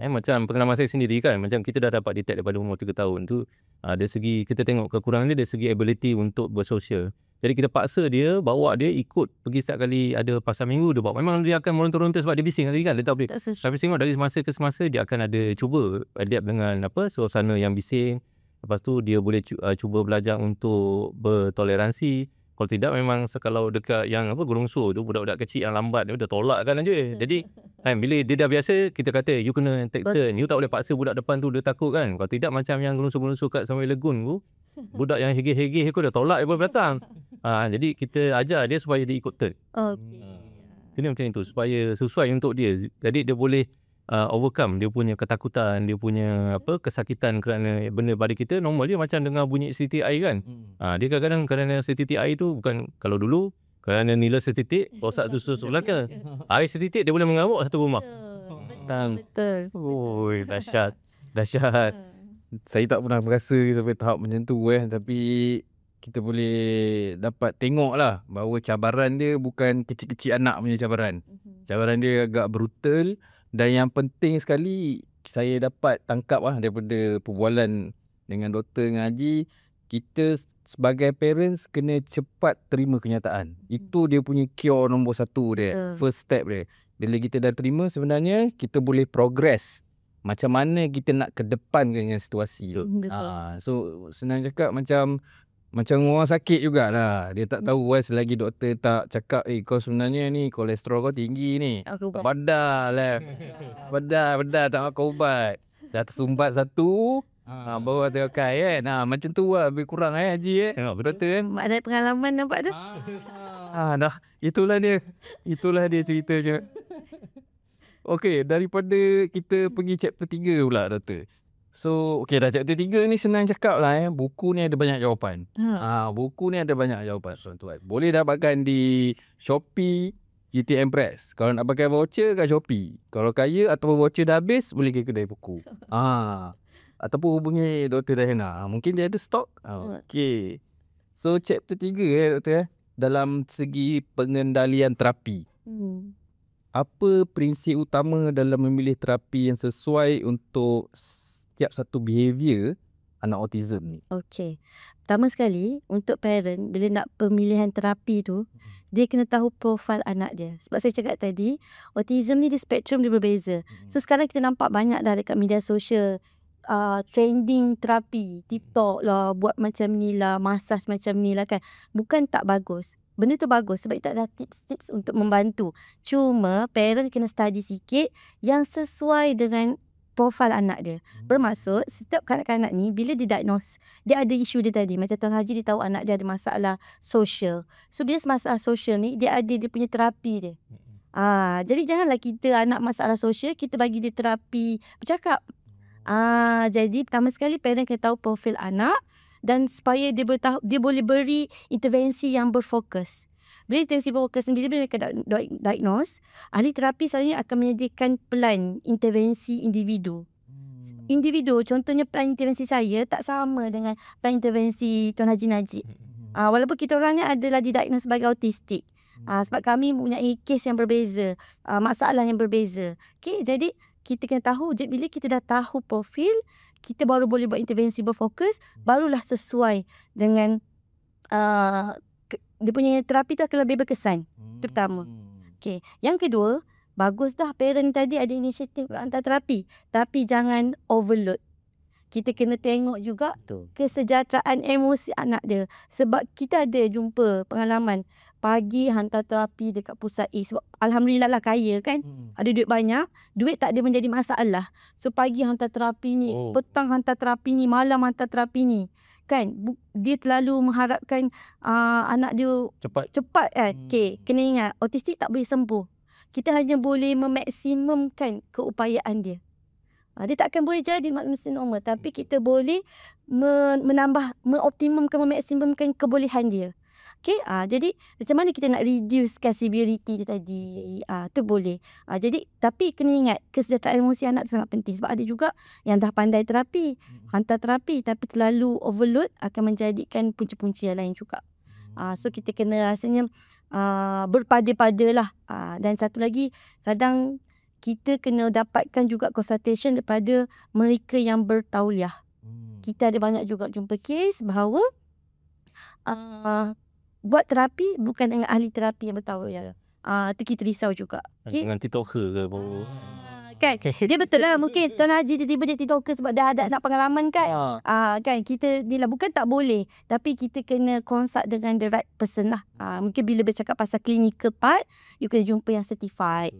Speaker 3: Macam pengalaman saya sendiri kan, macam kita dah dapat detect daripada umur 3 tahun tu, dari segi kita tengok kekurangan dia dari segi ability untuk bersosial. Jadi kita paksa dia, bawa dia ikut pergi setiap kali ada pasar minggu dia bawa. Memang dia akan meronta-ronta sebab dia bising tadi kan, dia tak boleh. Tapi tengok dari semasa ke semasa dia akan ada cuba adapt dengan suasana yang bising. Lepas tu dia boleh cuba belajar untuk bertoleransi. Kalau tidak memang kalau dekat yang Gurungsur tu, budak-budak kecil yang lambat dia dah tolak kan aja. Jadi bila dia dah biasa, kita kata you kena take turn. You tak boleh paksa budak depan tu dia takut kan. Kalau tidak macam yang Gurungsur kat Sungai Legun tu, budak yang hegeh-hegeh aku dah tolak dia pun datang. Jadi kita ajar dia supaya dia ikut turn. Kena macam itu supaya sesuai untuk dia. Jadi dia boleh overcome dia punya ketakutan, dia punya kesakitan kerana benda pada kita normal je macam dengar bunyi setitik air kan. Dia kadang-kadang kerana setitik air tu bukan kalau dulu kerana nila setitik rosak tu susu belaka. Air setitik dia boleh mengamuk satu rumah.
Speaker 2: Betul.
Speaker 1: Oi, dahsyat. Dahsyat. Saya tak pernah berasa sampai tahap macam tu tapi kita boleh dapat tengok lah bahawa cabaran dia bukan kecil-kecil anak punya cabaran. Cabaran dia agak brutal dan yang penting sekali saya dapat tangkap lah daripada perbualan dengan doktor dengan Haji, kita sebagai parents kena cepat terima kenyataan. Itu dia punya cure nombor 1 dia, first step dia. Bila kita dah terima sebenarnya kita boleh progress macam mana kita nak ke depan dengan situasi tu. So senang cakap macam orang sakit jugalah. Dia tak tahu selagi doktor tak cakap kau sebenarnya ni kolesterol kau tinggi ni. Badal lah. Badal tak makan ubat. Dah tersumbat satu baru kata kan. Macam tu lah lebih kurang Haji doktor kan.
Speaker 2: Ada pengalaman nampak tu.
Speaker 1: Dah itulah dia ceritanya. Okey, daripada kita pergi chapter 3 pula doktor. So, dah chapter 3 ni senang cakap lah buku ni ada banyak jawapan. Buku ni ada banyak jawapan tuan-tuan. Boleh dapatkan di Shopee, UTM Press. Kalau nak pakai voucher kat Shopee. Kalau kaya atau voucher dah habis boleh ke kedai buku. Ataupun hubungi Dr. Dayana. Mungkin dia ada stok. Okey. So, chapter 3 doktor dalam segi pengendalian terapi. Apa prinsip utama dalam memilih terapi yang sesuai untuk setiap satu behavior anak autism ni?
Speaker 2: Okey. Pertama sekali, untuk parent, bila nak pemilihan terapi tu, dia kena tahu profil anak dia. Sebab saya cakap tadi, autism ni di spektrum dia berbeza. So sekarang kita nampak banyak dah dekat media sosial, trending terapi, TikTok lah, buat macam ni lah, massage macam ni lah kan. Bukan tak bagus. Benda tu bagus sebab kita ada tips-tips untuk membantu. Cuma parent kena study sikit yang sesuai dengan profil anak dia. Bermaksud setiap kanak-kanak ni bila didiagnose, dia ada isu dia tadi. Macam Tuan Haji dia tahu anak dia ada masalah sosial. So bila masalah sosial ni dia ada dia punya terapi dia. Jadi janganlah kita anak masalah sosial kita bagi dia terapi bercakap. Jadi pertama sekali parent kena tahu profil anak dan supaya dia boleh beri intervensi yang berfokus. Bila intervensi berfokus ni, bila mereka diagnose, ahli terapi selalunya akan menyediakan plan intervensi individu. Contohnya plan intervensi saya tak sama dengan plan intervensi Tuan Haji Najib. Walaupun kita orangnya adalah didiagnose sebagai autistik. Sebab kami mempunyai kes yang berbeza, masalah yang berbeza. Okay, jadi kita kena tahu, bila kita dah tahu profil, kita baru boleh buat intervensi berfokus, barulah sesuai dengan dia punya terapi tu akan lebih berkesan. Itu pertama. Okay. Yang kedua, bagus dah parent tadi ada inisiatif hantar terapi, tapi jangan overload. Kita kena tengok juga kesejahteraan emosi anak dia. Sebab kita ada jumpa pengalaman pagi hantar terapi dekat pusat A. Sebab Alhamdulillah lah kaya kan. Ada duit banyak. Duit tak ada menjadi masalah. So pagi hantar terapi ni, petang hantar terapi ni, malam hantar terapi ni. Kan dia terlalu mengharapkan anak dia cepat kan. Okay, kena ingat autistik tak boleh sembuh. Kita hanya boleh memaksimumkan keupayaan dia. Dia takkan boleh jadi manusia normal, tapi kita boleh memaksimumkan kebolehan dia. Okay, jadi macam mana kita nak reducekan severity dia tadi, tu boleh. Jadi tapi kena ingat kesejahteraan emosi anak tu sangat penting. Sebab ada juga yang dah pandai terapi, hantar terapi tapi terlalu overload akan menjadikan punca-punca yang lain juga. So kita kena rasanya berpada-pada lah. Dan satu lagi, kadang kita kena dapatkan juga consultation daripada mereka yang bertauliah. Kita ada banyak juga jumpa kes bahawa buat terapi bukan dengan ahli terapi yang bertauliah. Tu kita risau juga.
Speaker 3: Dengan TikToker ke apa?
Speaker 2: Kan? Dia betul lah. Mungkin Tuan Haji tiba-tiba dia TikToker sebab dah ada nak pengalaman kan. Kan kita ni lah bukan tak boleh, tapi kita kena consult dengan the right person lah. Mungkin bila bercakap pasal clinical part, you kena jumpa yang certified.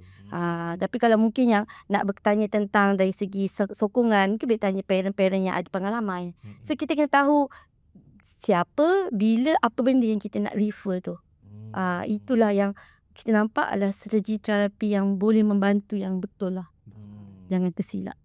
Speaker 2: Tapi kalau mungkin yang nak bertanya tentang dari segi sokongan, mungkin boleh tanya parent-parent yang ada pengalaman. So kita kena tahu siapa, bila, apa benda yang kita nak refer tu. Itulah yang kita nampak adalah strategi terapi yang boleh membantu yang betul lah. jangan tersilap.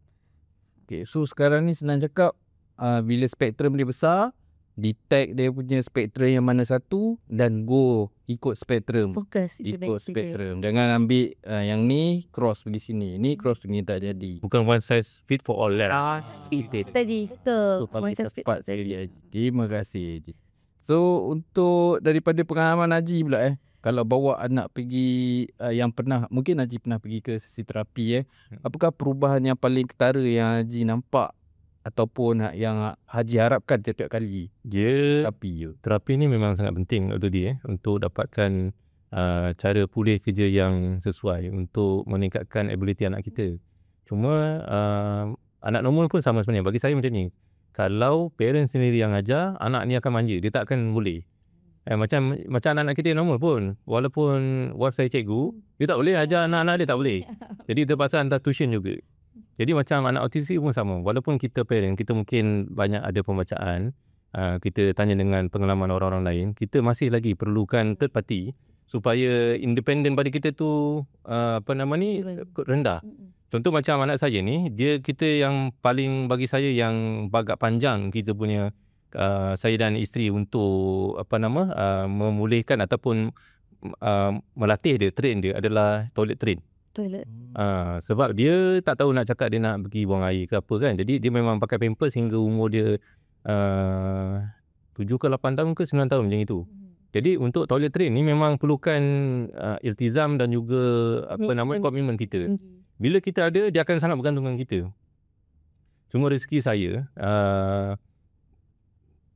Speaker 1: Okay, so sekarang ni senang cakap, bila spektrum dia besar, detect dia punya spektrum yang mana satu dan go ikut spektrum.
Speaker 2: Fokus.
Speaker 1: Ikut spektrum. Jangan ambil yang ni cross pergi sini, ni cross pergi tak jadi.
Speaker 3: Bukan one size fit for all lah.
Speaker 2: Tadi betul.
Speaker 1: So, kalau kita cepat saya terima kasih. So untuk daripada pengalaman Haji pula kalau bawa anak pergi yang pernah, mungkin Haji pernah pergi ke sesi terapi apakah perubahan yang paling ketara yang Haji nampak ataupun yang Haji harapkan setiap kali
Speaker 3: terapi ni memang sangat penting untuk dia untuk dapatkan cara pulih kerja yang sesuai untuk meningkatkan ability anak kita. Cuma anak normal pun sama sebenarnya. Bagi saya macam ni, kalau parent sendiri yang ajar, anak ni akan manja, dia tak akan boleh. Macam anak-anak kita yang normal pun, walaupun wife saya cikgu, dia tak boleh ajar anak-anak dia, tak boleh. Jadi terpaksa hantar tuition juga. Jadi macam anak autistik pun sama. Walaupun kita parent, kita mungkin banyak ada pembacaan, kita tanya dengan pengalaman orang-orang lain, kita masih lagi perlukan third party supaya independent pada kita tu rendah. Contoh macam anak saya ni, kita yang paling bagi saya yang bagak panjang kita punya saya dan isteri untuk memulihkan ataupun melatih dia, train dia adalah toilet train. Sebab dia tak tahu nak cakap dia nak pergi buang air ke apa kan. Jadi dia memang pakai pampers hingga umur dia 7 ke 8 tahun ke 9 tahun macam itu. Jadi untuk toilet train ni memang perlukan iltizam dan juga komitmen kita. Bila kita ada, dia akan sangat bergantung dengan kita. Cuma rezeki saya,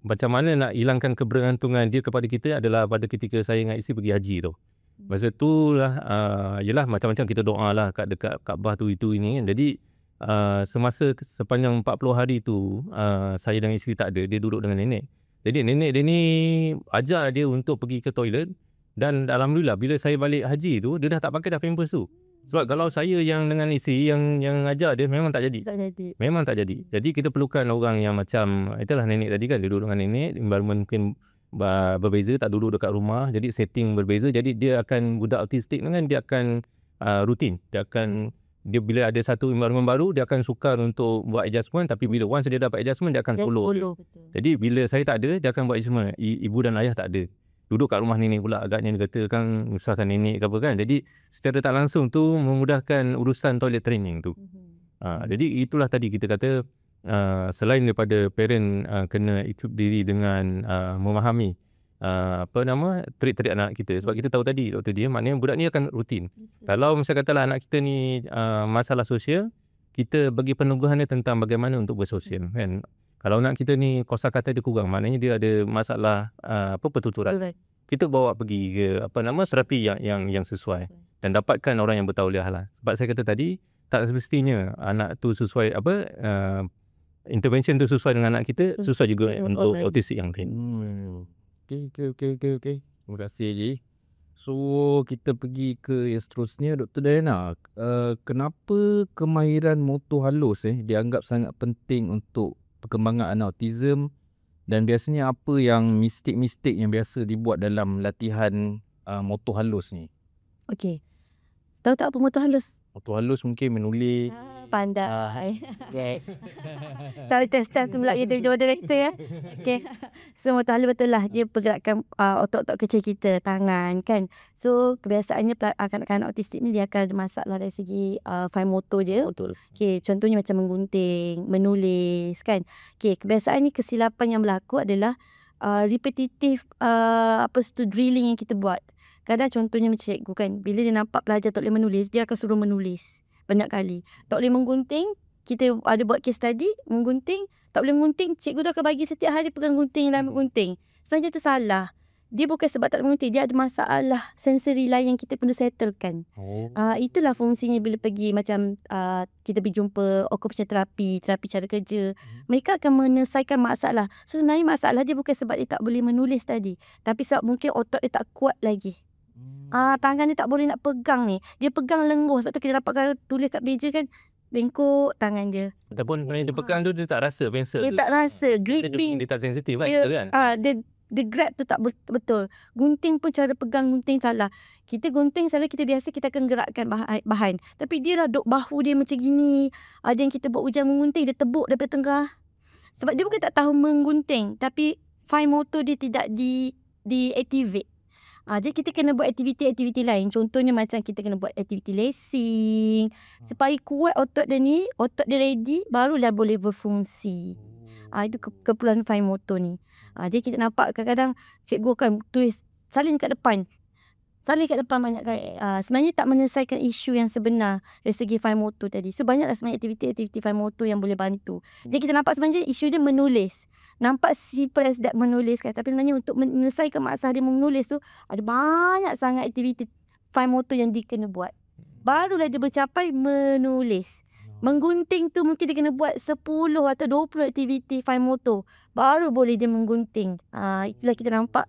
Speaker 3: macam mana nak hilangkan kebergantungan dia kepada kita adalah pada ketika saya dengan isteri pergi haji tu. Masa tu lah, yelah macam-macam kita doa lah kat dekat Kaabah tu itu ini kan. Jadi semasa sepanjang 40 hari tu, saya dan isteri tak ada, dia duduk dengan nenek. Jadi nenek dia ni ajar dia untuk pergi ke toilet. Dan alhamdulillah bila saya balik haji tu, dia dah tak pakai dah pampers tu. Sebab kalau saya yang dengan isteri yang ajar dia, memang tak jadi. Memang tak jadi. Jadi kita perlukan orang yang macam, itulah nenek tadi kan, dia duduk dengan nenek, environment mungkin berbeza, tak duduk dekat rumah, jadi setting berbeza. Jadi dia akan, budak autistik kan, dia akan rutin. Dia bila ada satu environment baru, dia akan sukar untuk buat adjustment. Tapi bila once dia dapat adjustment, dia akan follow. Jadi bila saya tak ada, dia akan buat adjustment. Ibu dan ayah tak ada, duduk kat rumah nenek pula, agaknya dia kata kan menyusahkan nenek ke apa kan. Jadi secara tak langsung tu memudahkan urusan toilet training tu. Jadi itulah tadi kita kata, selain daripada parent kena equip diri dengan memahami trik-trik anak kita. Sebab kita tahu tadi Dr. Dia, maknanya budak ni akan rutin. Kalau misalnya katalah anak kita ni masalah sosial, kita bagi peneguhannya tentang bagaimana untuk bersosial kan. Kalau anak kita ni kosakata dia kurang, maknanya dia ada masalah pertuturan. Kita bawa pergi ke terapi yang sesuai dan dapatkan orang yang bertauliah lah. Sebab saya kata tadi, tak semestinya anak tu sesuai intervention tu sesuai dengan anak kita, sesuai juga untuk autistik yang lain.
Speaker 1: Okay. Terima kasih Ji. So kita pergi ke yang seterusnya, Dr. Diana. Kenapa kemahiran motor halus dianggap sangat penting untuk perkembangan anak autism, dan biasanya apa yang mistik-mistik yang biasa dibuat dalam latihan motor halus ni? Okey.
Speaker 2: Tahu tak apa motor halus?
Speaker 1: Motor halus mungkin menulis.
Speaker 2: Pandai. Tahu test tu pula dia jadi director ya. Okey. So motor halus betul lah, dia pergerakan otot-otot kecil kita, tangan kan. So kebiasaannya kanak-kanak autistik ni dia akan ada masalah dari segi fine motor je.
Speaker 3: Betul.
Speaker 2: Okey, contohnya macam menggunting, menulis kan. Okey, kebiasaan ni kesilapan yang berlaku adalah repetitive drilling yang kita buat. Kadang contohnya macam cikgu kan, bila dia nampak pelajar tak boleh menulis, dia akan suruh menulis banyak kali. Tak boleh menggunting, kita ada buat case study, menggunting, tak boleh menggunting, cikgu tu akan bagi setiap hari pegang gunting dan ambil gunting. Sebenarnya tu salah. Dia bukan sebab tak boleh menggunting, dia ada masalah sensori lain yang kita perlu settlekan. Itulah fungsinya bila pergi macam kita pergi jumpa occupational therapy cara kerja. Mereka akan menyelesaikan masalah. So sebenarnya masalah dia bukan sebab dia tak boleh menulis tadi, tapi sebab mungkin otot dia tak kuat lagi. Tangan dia tak boleh nak pegang ni. Dia pegang lenguh. Sebab tu kita dapat tulis kat meja kan, bengkok tangan dia.
Speaker 3: Ataupun dia pegang tu dia tak rasa pensel.
Speaker 2: Dia tak rasa gripping.
Speaker 3: Dia tak sensitif kan?
Speaker 2: Dia the grab tu tak betul. Gunting pun cara pegang gunting salah. Kita gunting salah, kita biasa kita akan gerakkan bahan. Tapi dia lah duk bahu dia macam gini. Ada yang kita buat ujian menggunting, dia tebuk daripada tengah. Sebab dia bukan tak tahu menggunting, tapi fine motor dia tidak di-activate. Jadi kita kena buat aktiviti-aktiviti lain. Contohnya macam kita kena buat aktiviti lacing. Supaya kuat otot dia ni, otot dia ready, barulah boleh berfungsi. Itu keperluan fine motor ni. Jadi kita nampak kadang-kadang cikgu akan tulis salin kat depan. Salin kat depan banyak kali. Sebenarnya tak menyelesaikan isu yang sebenar dari segi fine motor tadi. So banyaklah sebenarnya aktiviti-aktiviti fine motor yang boleh bantu. Jadi kita nampak sebenarnya isu dia menulis. Nampak simple as that menulis kan. Tapi sebenarnya untuk menyelesaikan masalah dia menulis tu, ada banyak sangat aktiviti fine motor yang dia kena buat. Barulah dia bercapai menulis. Menggunting tu mungkin dia kena buat 10 atau 20 aktiviti fine motor. Baru boleh dia menggunting. Itulah kita nampak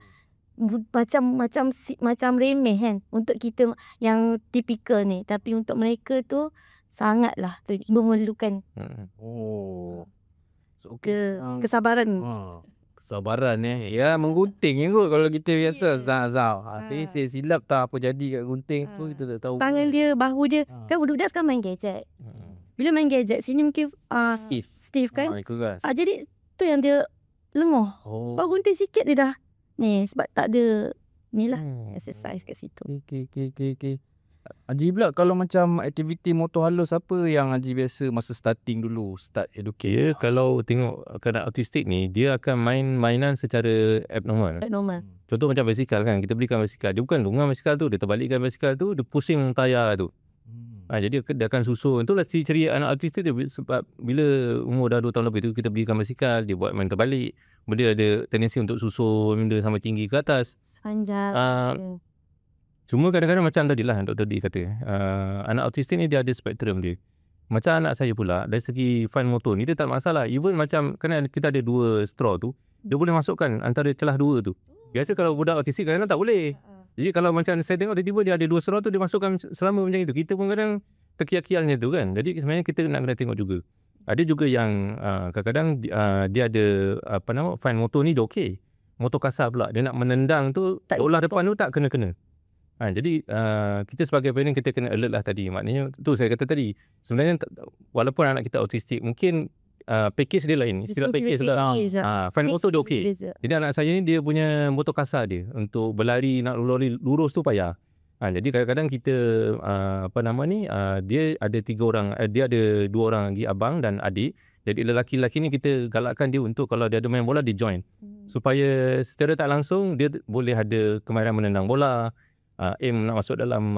Speaker 2: macam remeh kan untuk kita yang tipikal ni. Tapi untuk mereka tu sangatlah memerlukan kesabaran.
Speaker 1: Kesabaran ya menggunting je kot kalau kita biasa zau. Tapi silap tak apa jadi kat gunting tu kita tak tahu.
Speaker 2: Tangan dia, bahu dia. Kan budak sekarang main gadget. Bila main gadget sini mungkin stiff kan. Jadi tu yang dia lenguh. Baru gunting sikit dia dah. Ni sebab tak ada ni lah exercise kat situ.
Speaker 1: Okay. Haji pula kalau macam aktiviti motor halus apa yang Haji biasa masa starting dulu start educate?
Speaker 3: Kalau tengok kanak autistik ni, dia akan main mainan secara abnormal. Contoh macam basikal kan, kita belikan basikal, dia bukan lungang basikal tu, dia terbalikkan basikal tu, dia pusing tayar tu. Jadi dia akan susun. Itulah ciri anak autistik tu. Sebab bila umur dah 2 tahun lebih tu, kita belikan basikal, dia buat main terbalik. Dia ada tendensi untuk susun benda sampai tinggi ke atas.
Speaker 2: Sanjang.
Speaker 3: Cuma kadang-kadang macam tadilah Dr. D kata, anak autistik ni dia ada spektrum dia. Macam anak saya pula, dari segi fine motor ni dia tak masalah. Even macam kan kita ada 2 straw tu, dia boleh masukkan antara celah 2 tu. Biasa kalau budak autistik kadang-kadang tak boleh. Jadi kalau macam saya tengok tiba-tiba dia ada 2 straw tu, dia masukkan selama macam itu. Kita pun kadang terkial-kial macam tu kan. Jadi sebenarnya kita nak kena tengok juga. Ada juga yang kadang-kadang dia ada fine motor ni dia okey. Motor kasar pula, dia nak menendang tu, olah depan tu tak kena-kena. Jadi kita sebagai parent kita kena alert lah tadi. Maknanya tu saya kata tadi, sebenarnya walaupun anak kita autistik, mungkin package dia lain. Istilah package lah. Fine motor dia okey. Jadi anak saya ni dia punya motor kasar dia. Untuk berlari, nak lurus tu payah. Jadi kadang-kadang kita dia ada 3 orang, dia ada 2 orang lagi, abang dan adik. Jadi lelaki-lelaki ni kita galakkan dia untuk kalau dia ada main bola dia join. Supaya secara tak langsung dia boleh ada kemahiran menendang bola. Aim nak masuk dalam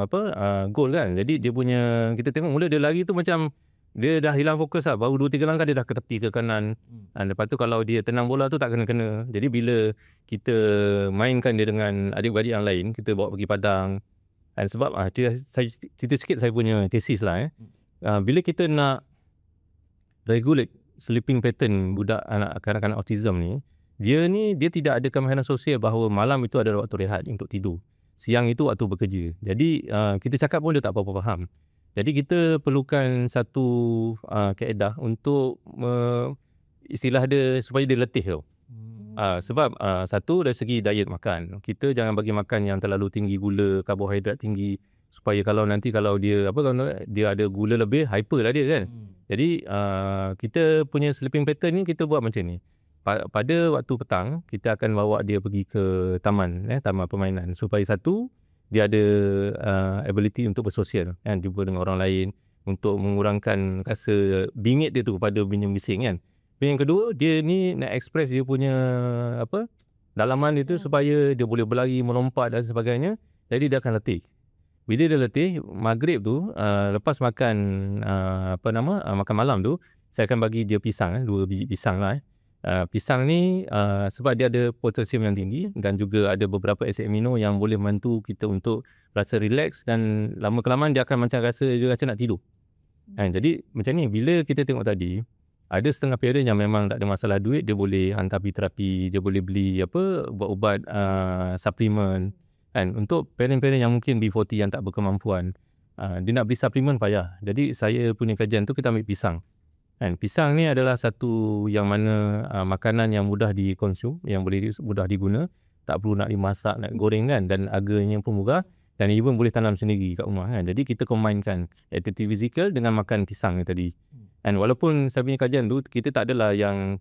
Speaker 3: goal kan. Jadi dia punya, kita tengok mula dia lari tu macam dia dah hilang fokus lah. Baru 2-3 langkah dia dah ke tepi ke kanan. Lepas tu kalau dia tenang bola tu tak kena-kena. Jadi bila kita mainkan dia dengan adik-beradik yang lain, kita bawa pergi padang. Sebab saya cerita sikit saya punya tesis lah. Bila kita nak regulate sleeping pattern budak kanak-kanak autism ni, dia tidak ada kemahiran sosial bahawa malam itu adalah waktu rehat untuk tidur. Siang itu waktu bekerja. Jadi kita cakap pun dia tak apa-apa faham. Jadi kita perlukan satu kaedah untuk istilah dia supaya dia letih tau. Sebab satu dari segi diet makan, kita jangan bagi makan yang terlalu tinggi gula, karbohidrat tinggi, supaya kalau dia ada gula lebih, hyper lah dia kan. Jadi kita punya sleeping pattern ni kita buat macam ni. Pada waktu petang, kita akan bawa dia pergi ke taman permainan. Supaya satu, dia ada ability untuk bersosial, kan, jumpa dengan orang lain, untuk mengurangkan rasa bingit dia tu pada bising kan. Yang kedua, dia ni nak express dia punya dalaman dia tu supaya dia boleh berlari, melompat dan sebagainya. Jadi dia akan letih. Bila dia letih, maghrib tu, lepas makan makan malam tu, saya akan bagi dia pisang, 2 biji pisang lah. Pisang ni sebab dia ada potasium yang tinggi dan juga ada beberapa asid amino yang boleh membantu kita untuk rasa relax, dan lama-kelamaan dia akan macam dia rasa nak tidur. Jadi macam ni, bila kita tengok tadi, ada setengah parent yang memang tak ada masalah duit, dia boleh hantar pergi terapi, dia boleh beli ubat-ubat suplemen. Untuk parent-parent yang mungkin B40 yang tak berkemampuan, dia nak beli suplemen payah. Jadi saya punya kajian tu kita ambil pisang. Kan pisang ni adalah satu yang mana makanan yang mudah dikonsum, yang boleh mudah diguna, tak perlu nak dimasak, nak goreng kan, dan harganya pun murah, dan even boleh tanam sendiri kat rumah kan. Jadi kita combinekan aktiviti fizikal dengan makan pisang ni tadi. And walaupun saya punya kajian tu kita tak adalah yang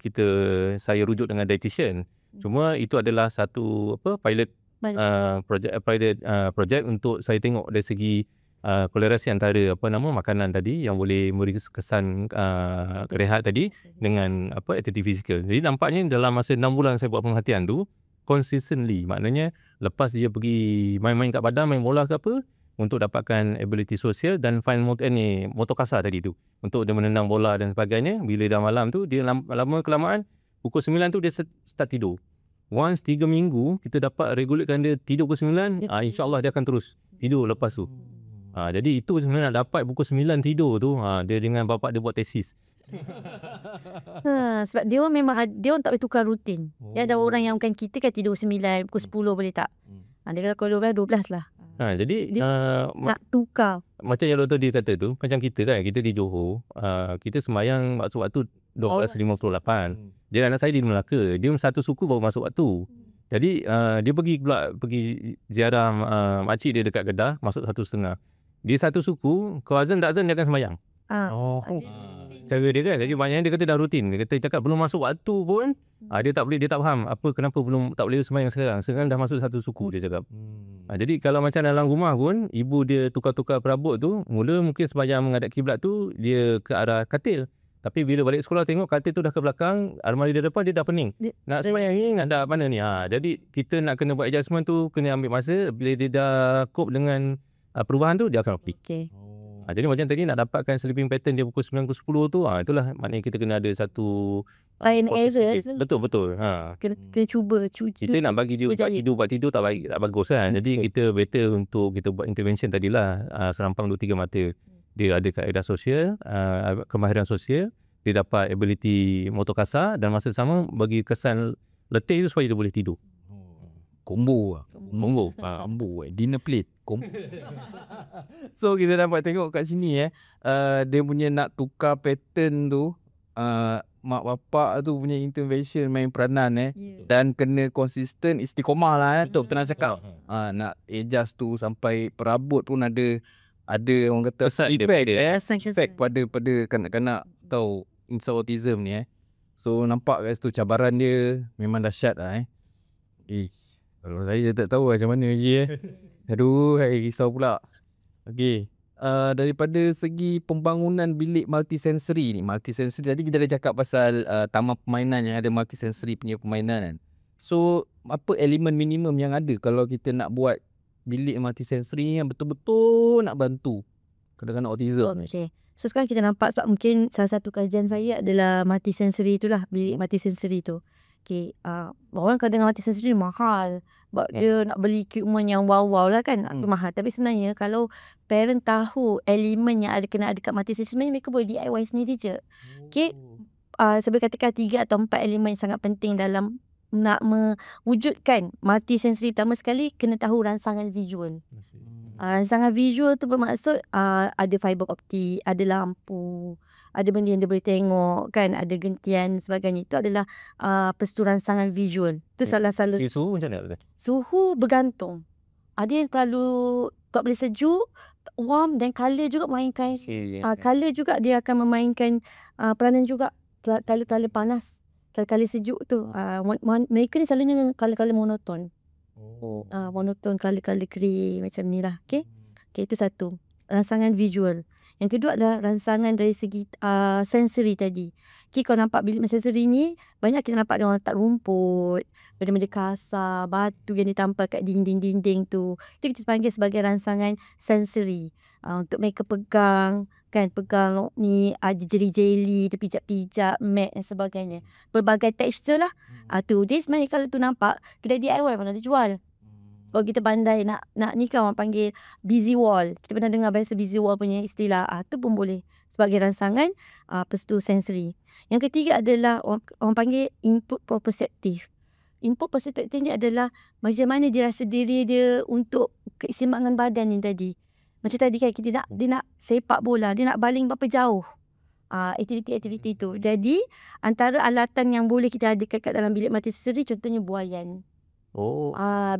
Speaker 3: saya rujuk dengan dietitian. Cuma itu adalah satu pilot project untuk saya tengok dari segi kolerasi antara makanan tadi yang boleh memberi kesan rehat tadi dengan aktiviti fizikal. Jadi nampaknya dalam masa 6 bulan saya buat pemerhatian tu consistently, maknanya lepas dia pergi main-main kat padang, main bola ke apa, untuk dapatkan ability sosial dan find motor kasar tadi tu, untuk dia menendang bola dan sebagainya. Bila dah malam tu dia lama kelamaan pukul 9 tu dia start tidur. Once 3 minggu kita dapat regulatekan dia tidur pukul 9, insyaAllah dia akan terus tidur lepas tu. Jadi itu sebenarnya nak dapat pukul 9 tidur tu, dia dengan bapak dia buat tesis.
Speaker 2: Sebab dia orang memang dia orang tak boleh tukar rutin. Dia ada orang yang bukan kita kan tidur 9, pukul 10 boleh tak? Dia kalau 12 lah.
Speaker 3: Jadi
Speaker 2: nak tukar.
Speaker 3: Macam yang doktor dia kata tu, macam kita kan, kita di Johor, kita sembahyang waktu 12.58. Jadi anak saya di Melaka, dia satu suku baru masuk waktu. Jadi dia pergi ziarah makcik dia dekat Kedah, masuk 1.30. Dia satu suku, kalau azan tak azan dia akan sembahyang. Cara dia kan, jadi maknanya dia kata dah rutin. Dia kata cakap belum masuk waktu pun, dia tak boleh, dia tak faham kenapa belum tak boleh sembahyang sekarang. Sekarang dah masuk satu suku, dia cakap. Jadi kalau macam dalam rumah pun, ibu dia tukar-tukar perabot tu, mula mungkin sembahyang menghadap kiblat tu, dia ke arah katil. Tapi bila balik sekolah tengok katil tu dah ke belakang, almari dia depan, dia dah pening. Nak sembahyang ni, nak dah mana ni. Jadi kita nak kena buat adjustment tu, kena ambil masa. Bila dia dah cope dengan perubahan tu, dia akan okey. Jadi macam tadi nak dapatkan sleeping pattern dia pukul 9 ke 10 tu, itulah maknanya kita kena ada satu
Speaker 2: error.
Speaker 3: Betul.
Speaker 2: Kena cuba.
Speaker 3: Kita nak bagi dia buat tidur tak bagus kan. Jadi kita better untuk kita buat intervention tadilah, serampang 2-3 mata. Dia ada kaedah sosial, kemahiran sosial, dia dapat ability motor kasar, dan masa sama bagi kesan letih tu supaya dia boleh tidur.
Speaker 1: Combo. Dinner plate. So kita dapat tengok kat sini dia punya nak tukar pattern tu, mak bapak tu punya intervention main peranan dan kena konsisten, istiqomah lah tu kita nak cakap. Nak adjust tu sampai perabot pun ada orang kata effect pada kanak-kanak atau inside autism ni So nampak kat situ cabaran dia memang dahsyat lah kalau saya tak tahu macam mana lagi Aduh, risau pula. Okey. Daripada segi pembangunan bilik multisensory ni. Multisensory tadi kita dah cakap pasal taman permainan yang ada multisensory punya permainan kan. So, apa elemen minimum yang ada kalau kita nak buat bilik multisensory yang betul-betul nak bantu kanak-kanak autism ni?
Speaker 2: So sekarang kita nampak, sebab mungkin salah satu kajian saya adalah multisensory itulah, bilik multisensory tu. Okay, orang kalau dengar multisensory mahal, sebab dia nak beli equipment yang wow-wow lah kan, mahal. Tapi sebenarnya kalau parent tahu elemen yang kena ada kat multisensory, sebenarnya mereka boleh DIY sendiri je. Okay, saya boleh katakan 3 atau 4 elemen yang sangat penting dalam nak mewujudkan multisensory. Pertama sekali, kena tahu rangsangan visual. Rangsangan visual tu bermaksud ada fiber optik, ada lampu, ada benda yang dia boleh tengok kan, ada gentian sebagainya. Itu adalah pestu rangsangan visual. Itu salah-salah.
Speaker 3: Suhu macam mana?
Speaker 2: Suhu bergantung. Ada yang terlalu tak boleh sejuk, warm, dan colour juga mainkan. Colour juga dia akan memainkan peranan juga. Colour panas, colour sejuk tu. Mereka ni selalunya colour monoton. Monoton, colour kering macam ni lah. Okay, itu satu. Rangsangan visual. Yang kedua adalah rangsangan dari segi sensory tadi. Okay, kalau nampak bilik sensory ni, banyak kita nampak dia orang letak rumput, benda-benda kasar, batu yang ditampal kat dinding-dinding tu. Itu kita panggil sebagai rangsangan sensory. Untuk mereka pegang ni, ada jeli-jeli, dia pijak-pijak, mat dan sebagainya. Pelbagai tekstur lah. Tu dia sebenarnya kalau tu nampak, kedai DIY pun ada jual. Kalau kita pandai nak ni kan orang panggil busy wall. Kita pernah dengar bahasa busy wall punya istilah. Tu pun boleh sebagai rangsangan pestu sensory. Yang ketiga adalah orang panggil input proprioceptive. Input proprioceptive ni adalah macam mana dia rasa diri dia untuk keseimbangan badan ni tadi. Macam tadi kan dia nak sepak bola, dia nak baling berapa jauh. aktiviti-aktiviti tu. Jadi antara alatan yang boleh kita ada kat dalam bilik mati sensori contohnya buaian.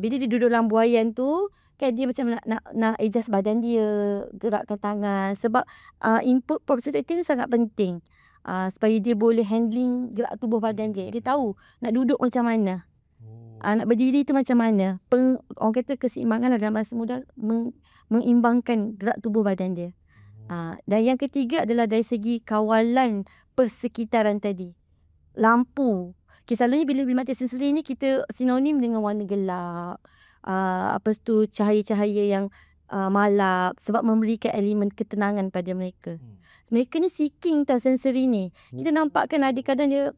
Speaker 2: Bila dia duduk dalam buaian tu kan dia macam nak adjust badan dia, gerakkan tangan sebab input proprioceptive tu sangat penting. Supaya dia boleh handling gerak tubuh badan dia. Dia tahu nak duduk macam mana. Nak berdiri tu macam mana. Orang kata keseimbangan dalam bahasa mudah mengimbangkan gerak tubuh badan dia. Dan yang ketiga adalah dari segi kawalan persekitaran tadi. Lampu. Selalunya bila bilik mati sensori ni kita sinonim dengan warna gelap. Apa tu cahaya-cahaya yang malap sebab memberikan elemen ketenangan pada mereka. Mereka ni seeking tau sensori ni. Kita nampak kan ada kadang dia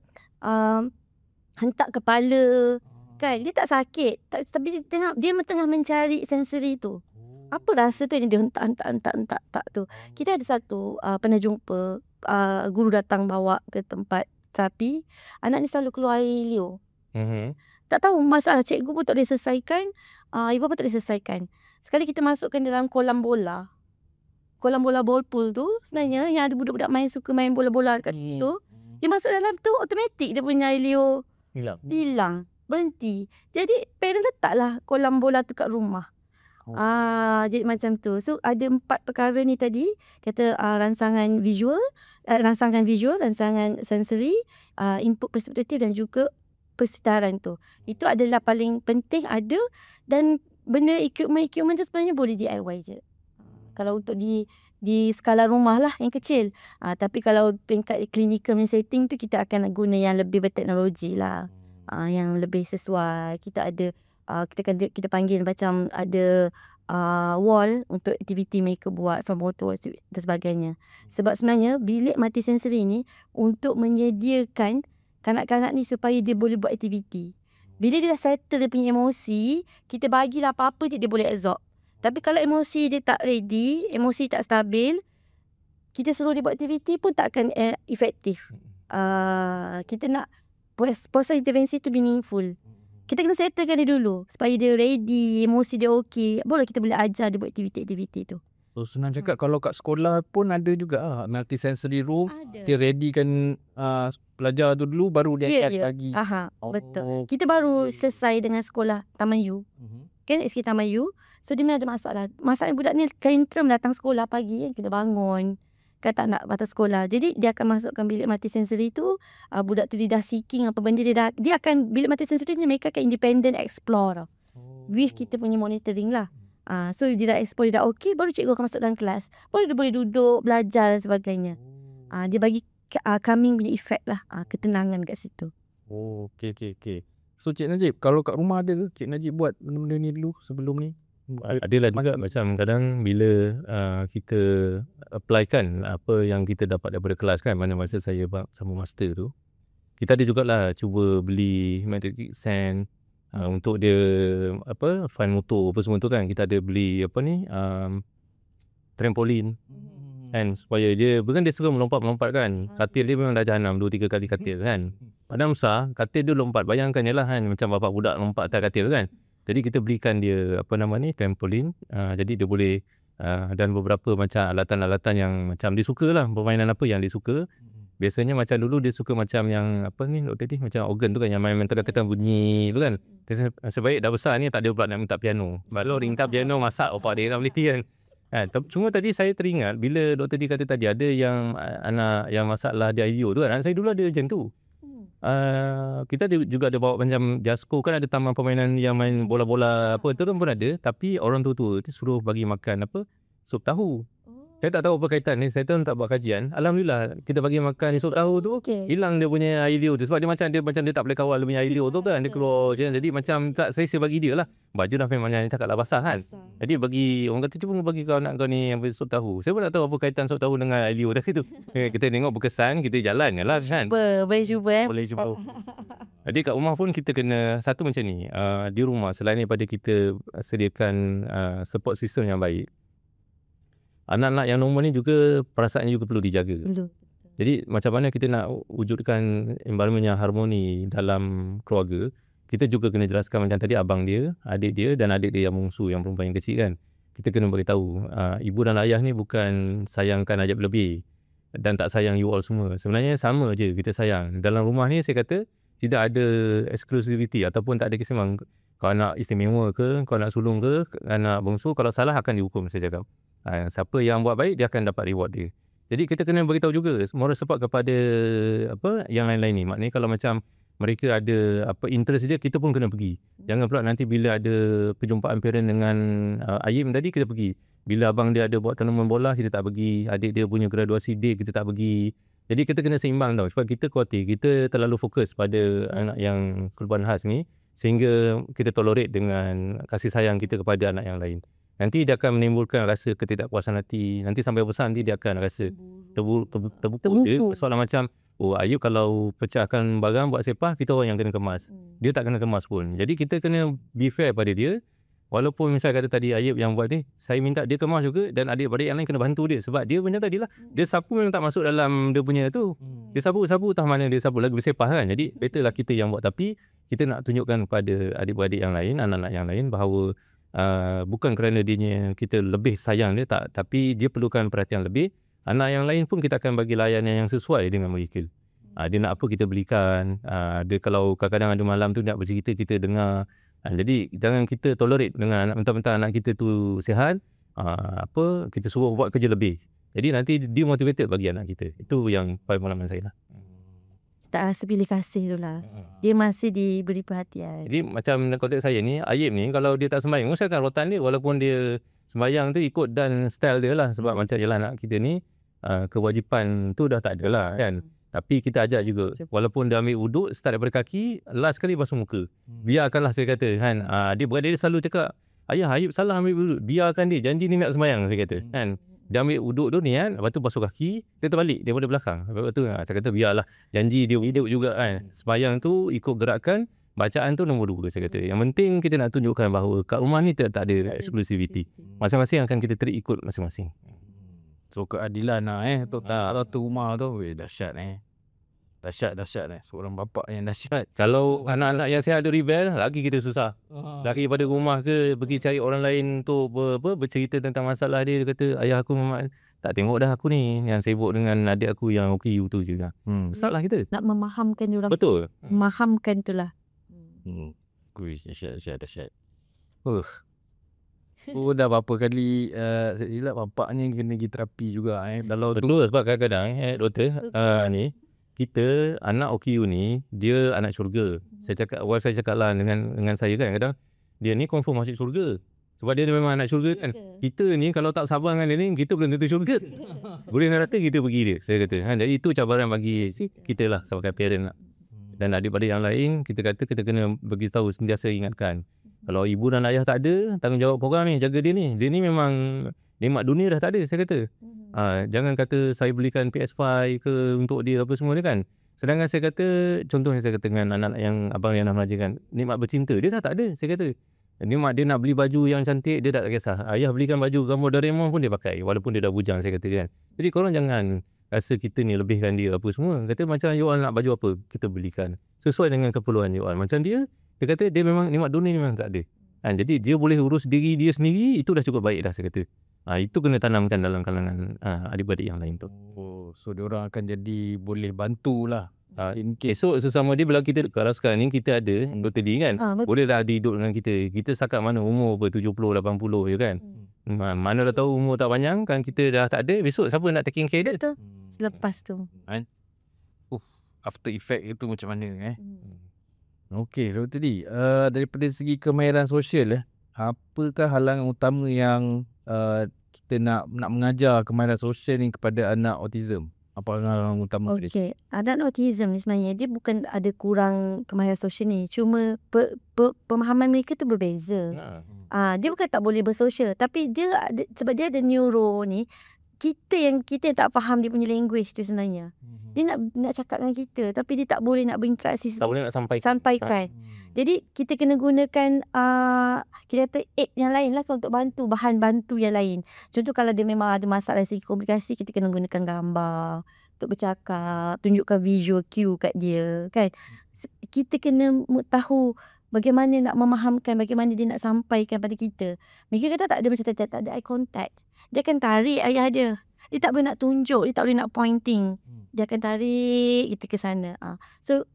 Speaker 2: hentak kepala kan. Dia tak sakit tapi dia tengah mencari sensori tu. Apa rasa tu yang dia hentak tu. Kita ada satu pernah jumpa guru datang bawa ke tempat terapi. Anak ni selalu keluar air liur. Tak tahu masalah cikgu pun tak boleh selesaikan. Ibu pun tak boleh selesaikan. Sekali kita masukkan dalam kolam bola. Kolam bola ball pool tu sebenarnya yang ada budak-budak suka main bola-bola kat situ. Dia masuk dalam tu automatik dia punya air liur hilang. Berhenti. Jadi parent letaklah kolam bola tu kat rumah. Jadi macam tu. So ada 4 perkara ni tadi. Kata rangsangan visual, rangsangan sensory, input perspektif dan juga persetaran tu. Itu adalah paling penting ada. Dan benda equipment tu sebenarnya boleh DIY je. Kalau untuk di skala rumah lah yang kecil. Tapi kalau peringkat clinical setting tu kita akan guna yang lebih berteknologi lah. Yang lebih sesuai. Kita ada kita panggil macam ada wall untuk aktiviti mereka buat, motor dan sebagainya. Sebab sebenarnya bilik mati sensori ni untuk menyediakan kanak-kanak ni supaya dia boleh buat aktiviti. Bila dia dah settle dia punya emosi, kita bagilah apa-apa dia boleh absorb. Tapi kalau emosi dia tak ready, emosi tak stabil, kita suruh dia buat aktiviti pun tak akan efektif. Kita nak proses intervensi tu meaningful. Kita kena settlekan dia dulu supaya dia ready, emosi dia okey. Baru kita boleh ajar dia buat aktiviti-aktiviti tu.
Speaker 1: So senang cakap kalau kat sekolah pun ada juga multi-sensory room. Dia readykan pelajar tu dulu baru dia add lagi.
Speaker 2: Betul. Kita baru selesai dengan sekolah Taman U. Kan SK Taman U. So dia memang ada masalah. Masalah budak ni tantrum datang sekolah pagi kita bangun. Kan tak nak batas sekolah. Jadi dia akan masukkan bilik mati sensori tu. Budak tu dia dah seeking apa benda dia akan bilik mati sensori ni mereka akan independent explore tau. With kita punya monitoring lah. So dia dah explore, dia dah okey, baru cikgu akan masuk dalam kelas. Baru dia boleh duduk, belajar dan sebagainya. Dia bagi calming punya effect lah. Ketenangan kat situ.
Speaker 1: Okey. So Cik Najib, kalau kat rumah ada ke Cik Najib buat benda-benda ni dulu sebelum ni?
Speaker 3: Adalah juga macam kadang bila kita applykan apa yang kita dapat daripada kelas kan, mana masa saya sama master tu, kita ada jugalah cuba beli magnetic sand untuk dia fine motor apa semua tu kan. Kita ada beli trampolin kan, supaya dia bukan dia suka melompat-melompat kan. Katil dia memang dah jahanam 2-3 kali katil kan. Padahal besar, katil dia lompat. Bayangkan je lah kan, macam bapak budak lompat atas katil kan. Jadi kita belikan dia trampolin. Jadi dia boleh dan beberapa macam alatan-alatan yang macam dia suka lah, permainan apa yang dia suka. Biasanya macam dulu dia suka macam yang macam organ tu kan, yang main katakan bunyi tu kan. Sebaik dah besar ni tak ada pula nak minta piano. Baru ringkap piano masak opak dia tak boleh kan. Cuma tadi saya teringat bila Dr. D kata tadi ada yang anak yang masalah dia IO tu kan. Anak saya dulu ada macam tu. Kita juga ada bawa macam Jasko kan, ada taman permainan yang main bola-bola apa tu pun ada. Tapi orang tua-tua suruh bagi makan sup tahu. Saya tak tahu apa kaitan ni. Saya tak buat kajian. Alhamdulillah kita bagi makan sup tahu tu hilang dia punya air liur tu. Sebab dia macam dia tak boleh kawal dia punya air liur tu kan. Dia keluar je. Jadi macam tak selesa bagi dia lah. Baju dah memang cakap lah basah kan. Jadi bagi orang kata cuba bagi kau anak kau ni yang sup tahu. Saya pun tak tahu apa kaitan sup tahu dengan air liur tadi tu. Kita tengok berkesan, kita jalan je lah kan.
Speaker 2: Boleh cuba
Speaker 3: Boleh cuba. Jadi kat rumah pun kita kena satu macam ni. Di rumah selain daripada kita sediakan support system yang baik, anak-anak yang normal ni juga perasaan juga perlu dijaga. Jadi macam mana kita nak wujudkan environment yang harmoni dalam keluarga, kita juga kena jelaskan macam tadi abang dia, adik dia dan adik dia yang bongsu, yang perempuan yang kecil kan. Kita kena beritahu ibu dan ayah ni bukan sayangkan aja berlebih. dan tak sayang you all semua. Sebenarnya sama je kita sayang. Dalam rumah ni saya kata tidak ada exclusivity ataupun tak ada keseimbangan. Kau anak istimewa ke, kau anak sulung ke, anak bongsu, kalau salah akan dihukum, saya cakap. Siapa yang buat baik dia akan dapat reward dia. Jadi kita kena beritahu juga moral support kepada yang lain-lain ni. Maknanya kalau macam mereka ada interest dia, kita pun kena pergi. Jangan pula nanti bila ada perjumpaan parent dengan Ayim tadi, kita pergi. Bila abang dia ada buat tournament bola, kita tak pergi. Adik dia punya graduasi day, kita tak pergi. Jadi kita kena seimbang tau. Sebab kita khawatir, kita terlalu fokus pada anak yang korban khas ni, sehingga kita tolerate dengan kasih sayang kita kepada anak yang lain. Nanti dia akan menimbulkan rasa ketidakpuasan hati. Nanti sampai besar nanti dia akan rasa terbuku. Soalan macam, Ayub kalau pecahkan barang buat sepah, kita orang yang kena kemas. Dia tak kena kemas pun. Jadi kita kena be fair pada dia. Walaupun misalnya kata tadi Ayub yang buat ni, saya minta dia kemas juga dan adik-adik yang lain kena bantu dia. Sebab dia macam tadi lah, dia sapu memang tak masuk dalam dia punya tu. Dia sapu-sapu entah mana dia sapu lagi bersepah kan. Jadi better lah kita yang buat. Tapi kita nak tunjukkan kepada adik-adik yang lain, anak-anak yang lain bahawa bukan kerana kita lebih sayang dia tak, tapi dia perlukan perhatian lebih. Anak yang lain pun kita akan bagi layanan yang sesuai dengan mereka. Dia nak apa kita belikan. Dia kalau kadang-kadang ada malam tu nak bercerita, kita dengar. Jadi jangan kita tolerate dengan anak, mentang-mentang anak kita tu sihat, kita suruh buat kerja lebih. Jadi nanti dia motivated bagi anak kita. Itu yang pengalaman saya lah.
Speaker 2: Tak rasa pilih kasih tu lah. Dia masih diberi perhatian.
Speaker 3: Jadi macam konteks saya ni, Ayib ni kalau dia tak sembahyang, saya akan rotan dia walaupun dia sembahyang tu ikut dan style dia lah. Sebab macam jelah anak kita ni, kewajipan tu dah tak ada lah kan. Tapi kita ajak juga, walaupun dia ambil wuduk, start daripada kaki, last kali basuh muka. Biarkanlah saya kata kan. Dia selalu cakap, ayah Ayub salah ambil wuduk. Biarkan dia, janji ni nak sembahyang, saya kata kan. Dia ambil wuduk tu niat, lepas tu basuh kaki, dia terbalik daripada belakang. Lepas tu saya kata biarlah, janji dia wuduk juga kan. Sembahyang tu ikut gerakan, bacaan tu nombor 2 saya kata. Yang penting kita nak tunjukkan bahawa kat rumah ni tak ada exclusivity. Masing-masing akan kita treat ikut masing-masing.
Speaker 1: So keadilan lah tu rumah tu, dahsyat Dahsyat seorang bapa yang dahsyat.
Speaker 3: Kalau anak-anak yang sihat ada rebel, lagi kita susah. Lagi pada rumah ke, pergi cari orang lain untuk bercerita tentang masalah dia. Dia kata, ayah aku memang tak tengok dah aku ni, yang sibuk dengan adik aku yang OKU tu je. Salah kita.
Speaker 2: Nak memahamkan diorang.
Speaker 3: Betul.
Speaker 2: Memahamkan tu lah.
Speaker 1: Dahsyat. Dah berapa kali saya silap bapaknya kena pergi terapi juga Kalau
Speaker 3: betul, sebab kadang-kadang doktor ni, kita anak OKU ni dia anak syurga. Saya cakap lah dengan saya kan, kadang dia ni confirm masuk syurga. Sebab dia memang anak syurga kan. Kita ni kalau tak sabar dengan dia ni, kita belum tentu syurga. Boleh neraka kita pergi dia, saya kata. Jadi itu cabaran bagi kita lah sebagai parent lah. Dan adik-adik yang lain, kita kena beritahu, sentiasa ingatkan. Kalau ibu dan ayah tak ada, tanggungjawab korang ni, jaga dia ni. Dia ni memang nikmat dunia dah tak ada, saya kata. Jangan kata saya belikan PS5 ke untuk dia apa semua ni kan. Sedangkan saya kata, contohnya saya kata dengan anak yang abang yang nak melajarkan, nikmat bercinta, dia dah tak ada, saya kata. Nikmat dia nak beli baju yang cantik, dia tak kisah. Ayah belikan baju gambar Doraemon pun dia pakai, walaupun dia dah bujang, saya kata kan. Jadi korang jangan rasa kita ni lebihkan dia apa semua. Kata macam you all nak baju apa, kita belikan. Sesuai dengan keperluan you all. Macam dia kata dia memang nikmat dunia memang tak ada. Jadi dia boleh urus diri dia sendiri, itu dah cukup baik dah, saya kata. Itu kena tanamkan dalam kalangan adik-adik yang lain tu.
Speaker 1: So diorang akan jadi boleh bantulah.
Speaker 3: Esok sesama dia bila kita, kalau sekarang ni kita ada Dr. D kan, boleh dah hidup dengan kita. Kita setakat mana umur 70, 80 je kan. Mana dah tahu umur tak panjang kan, kita dah tak ada, besok siapa nak taking care dia?
Speaker 2: Betul. Selepas tu.
Speaker 1: After effect itu macam mana Okey, Dr. D, daripada segi kemahiran sosial apakah halangan utama yang kita nak mengajar kemahiran sosial ni kepada anak autism? Apa halangan utama?
Speaker 2: Okey, anak autism ni sebenarnya dia bukan ada kurang kemahiran sosial ni, cuma pemahaman mereka tu berbeza. Dia bukan tak boleh bersosial, tapi dia ada, sebab dia ada neuro ni, kita yang tak faham dia punya language tu sebenarnya. Dia nak cakap dengan kita, tapi dia tak boleh nak berinteraksi,
Speaker 3: tak boleh nak
Speaker 2: sampaikan. Jadi kita kena gunakan kita kata aid yang lain lah untuk bantu, bahan bantu yang lain. Contoh kalau dia memang ada masalah segi komunikasi, kita kena gunakan gambar untuk bercakap, tunjukkan visual cue kat dia kan. Kita kena tahu bagaimana nak memahamkan, bagaimana dia nak sampaikan pada kita. Mereka kata tak ada macam tak ada eye contact. Dia akan tarik ayah dia. Dia tak boleh nak tunjuk, dia tak boleh nak pointing. Dia akan tarik kita ke sana. So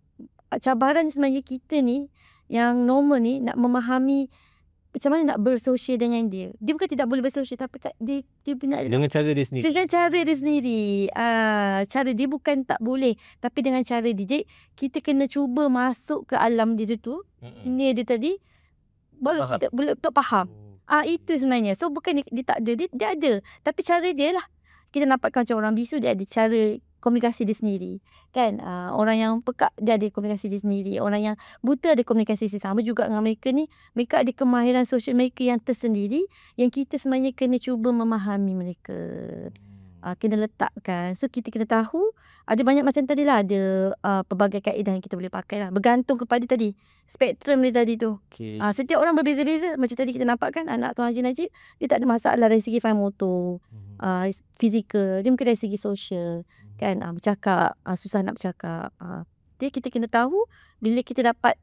Speaker 2: cabaran sebenarnya kita ni yang normal ni nak memahami macam mana nak bersosial dengan dia. Dia bukan tidak boleh bersosial, tapi dia nak
Speaker 3: Dengan cara dia sendiri.
Speaker 2: dengan cara dia sendiri. Cara dia bukan tak boleh, tapi dengan cara dia. Jadi kita kena cuba masuk ke alam dia tu. Ni dia tadi baru
Speaker 3: Faham.
Speaker 2: kita boleh untuk faham. Itu sebenarnya. So bukan dia tak ada, dia ada. Tapi cara dia lah. Kita nampakkan macam orang bisu, dia ada cara komunikasi dia sendiri. Kan? Orang yang pekak, dia ada komunikasi dia sendiri. Orang yang buta ada komunikasi dia. Sama juga dengan mereka ni. Mereka ada kemahiran sosial mereka yang tersendiri, yang kita sebenarnya kena cuba memahami mereka. Kena letakkan. So kita kena tahu, ada banyak macam tadi lah. Ada pelbagai kaedah yang kita boleh pakai lah. Bergantung kepada tadi spektrum dia tadi tu. Setiap orang berbeza-beza. Macam tadi kita nampak kan, anak Tuan Haji Najib, dia tak ada masalah dari segi fine motor, fizikal. Dia mungkin dari segi sosial. Kan, bercakap, susah nak bercakap. Jadi kita kena tahu, bila kita dapat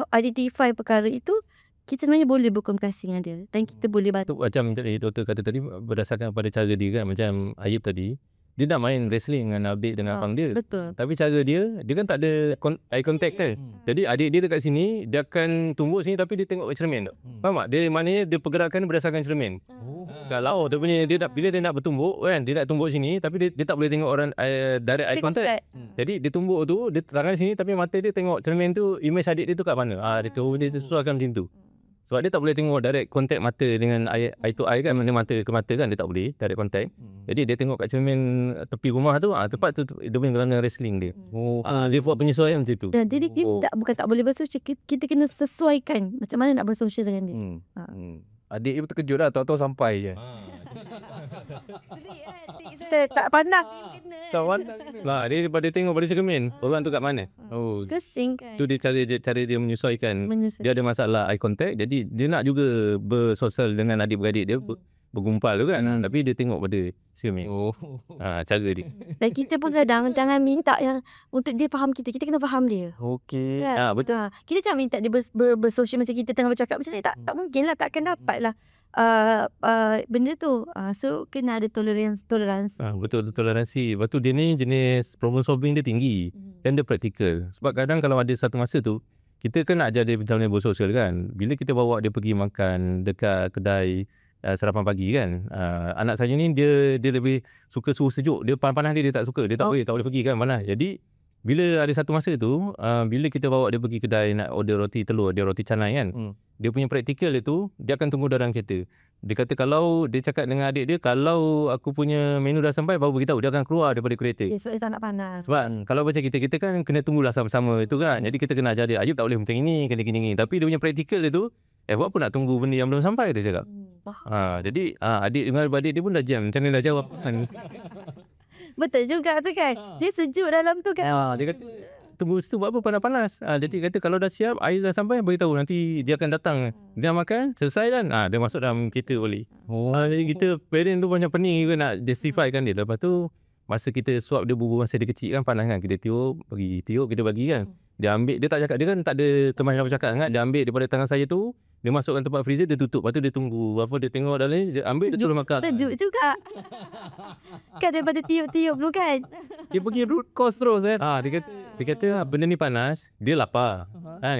Speaker 2: identify perkara itu, kita sebenarnya boleh berkomunikasi dengan dia. Dan kita boleh bantu.
Speaker 3: Macam tadi doktor kata tadi, berdasarkan pada cara dia kan, macam Ayub tadi, dia nak main wrestling dengan adik dengan abang dia.
Speaker 2: Betul.
Speaker 3: Tapi cara dia kan tak ada eye contact kan. Jadi adik dia dekat sini, dia akan tumbuk sini tapi dia tengok cermin tu. Faham tak? Dia maknanya dia pergerakan berdasarkan cermin. Kalau dia punya, bila dia nak bertumbuk kan, dia nak tumbuk sini tapi dia tak boleh tengok orang direct eye contact. Jadi dia tumbuk tu, dia tangan sini tapi mata dia tengok cermin tu, image adik dia tu kat mana. Dia sesuaikan macam tu. Sebab dia tak boleh tengok direct contact mata dengan eye to eye kan, mana mata ke mata kan, dia tak boleh direct contact. Jadi dia tengok kat cermin tepi rumah tu, tepat tu dia punya kerana wrestling dia. Dia buat penyesuaian macam tu.
Speaker 2: Dan jadi kita bukan tak boleh bersosial, kita kena sesuaikan macam mana nak bersosial dengan dia.
Speaker 1: Adik dia pun terkejut lah, tahu-tahu sampai je.
Speaker 2: Kita tak pandang.
Speaker 3: Kawan lah, dia daripada tengok pada cermin, orang tu kat mana.
Speaker 2: Kesing kan.
Speaker 3: Tu dia cara dia menyesuaikan. Dia ada masalah eye contact, jadi dia nak juga bersosial dengan adik-beradik dia, bergumpal tu kan, tapi dia tengok pada cermin. Cara dia.
Speaker 2: Dan kita pun kadang jangan minta yang untuk dia faham kita kena faham dia.
Speaker 1: Okey.
Speaker 2: Kan?
Speaker 3: Betul.
Speaker 2: Kita jangan minta dia bersosial macam kita tengah bercakap macam ni. Tak mungkin lah, takkan dapat lah benda tu. So kena ada toleransi.
Speaker 3: Betul, toleransi. Lepas tu dia ni jenis problem solving dia tinggi. Dan dia praktikal. Sebab kadang kalau ada satu masa tu, kita kan nak ajar dia macam mana bersosial kan. Bila kita bawa dia pergi makan dekat kedai sarapan pagi kan, anak saya ni dia lebih suka suhu sejuk. Dia panas-panas dia tak suka. Dia tak boleh pergi kan panas. Jadi bila ada satu masa tu, bila kita bawa dia pergi kedai nak order roti telur, dia roti canai kan, dia punya praktikal dia tu, dia akan tunggu dalam kereta. Dia kata kalau dia cakap dengan adik dia, kalau aku punya menu dah sampai baru beritahu, dia akan keluar daripada kereta.
Speaker 2: Sebab dia tak nak panas.
Speaker 3: Sebab kalau macam kita kan kena tunggulah sama-sama itu kan. Jadi kita kena ajar dia, Ayub tak boleh macam ini, kena gini. Tapi dia punya praktikal dia tu, buat apa nak tunggu benda yang belum sampai, dia cakap. Jadi adik dengan adik dia pun dah jam, macam mana dah jawab kan.
Speaker 2: Betul juga tu kan. Dia sejuk dalam tu kan.
Speaker 3: Dia kata tunggu situ buat apa panas-panas. Jadi kata kalau dah siap, air dah sampai, beritahu nanti dia akan datang. Dia makan, selesai kan, dia masuk dalam kereta boleh. Jadi kita parent tu banyak pening juga nak justify kan dia. Lepas tu masa kita suap dia bubur masa dia kecil kan, panas kan, kita tiup, kita bagi kan. Dia ambil, dia tak cakap, dia kan tak ada kemahiran bercakap sangat. Dia ambil daripada tangan saya tu, dia masukkan tempat freezer, dia tutup. Lepas tu dia tunggu, dia tengok dalam ni, dia ambil, dia terus makan.
Speaker 2: Sejuk juga. Kan daripada tiup-tiup dulu kan.
Speaker 3: Dia pergi root cause terus kan. Dia kata benda ni panas, dia lapar.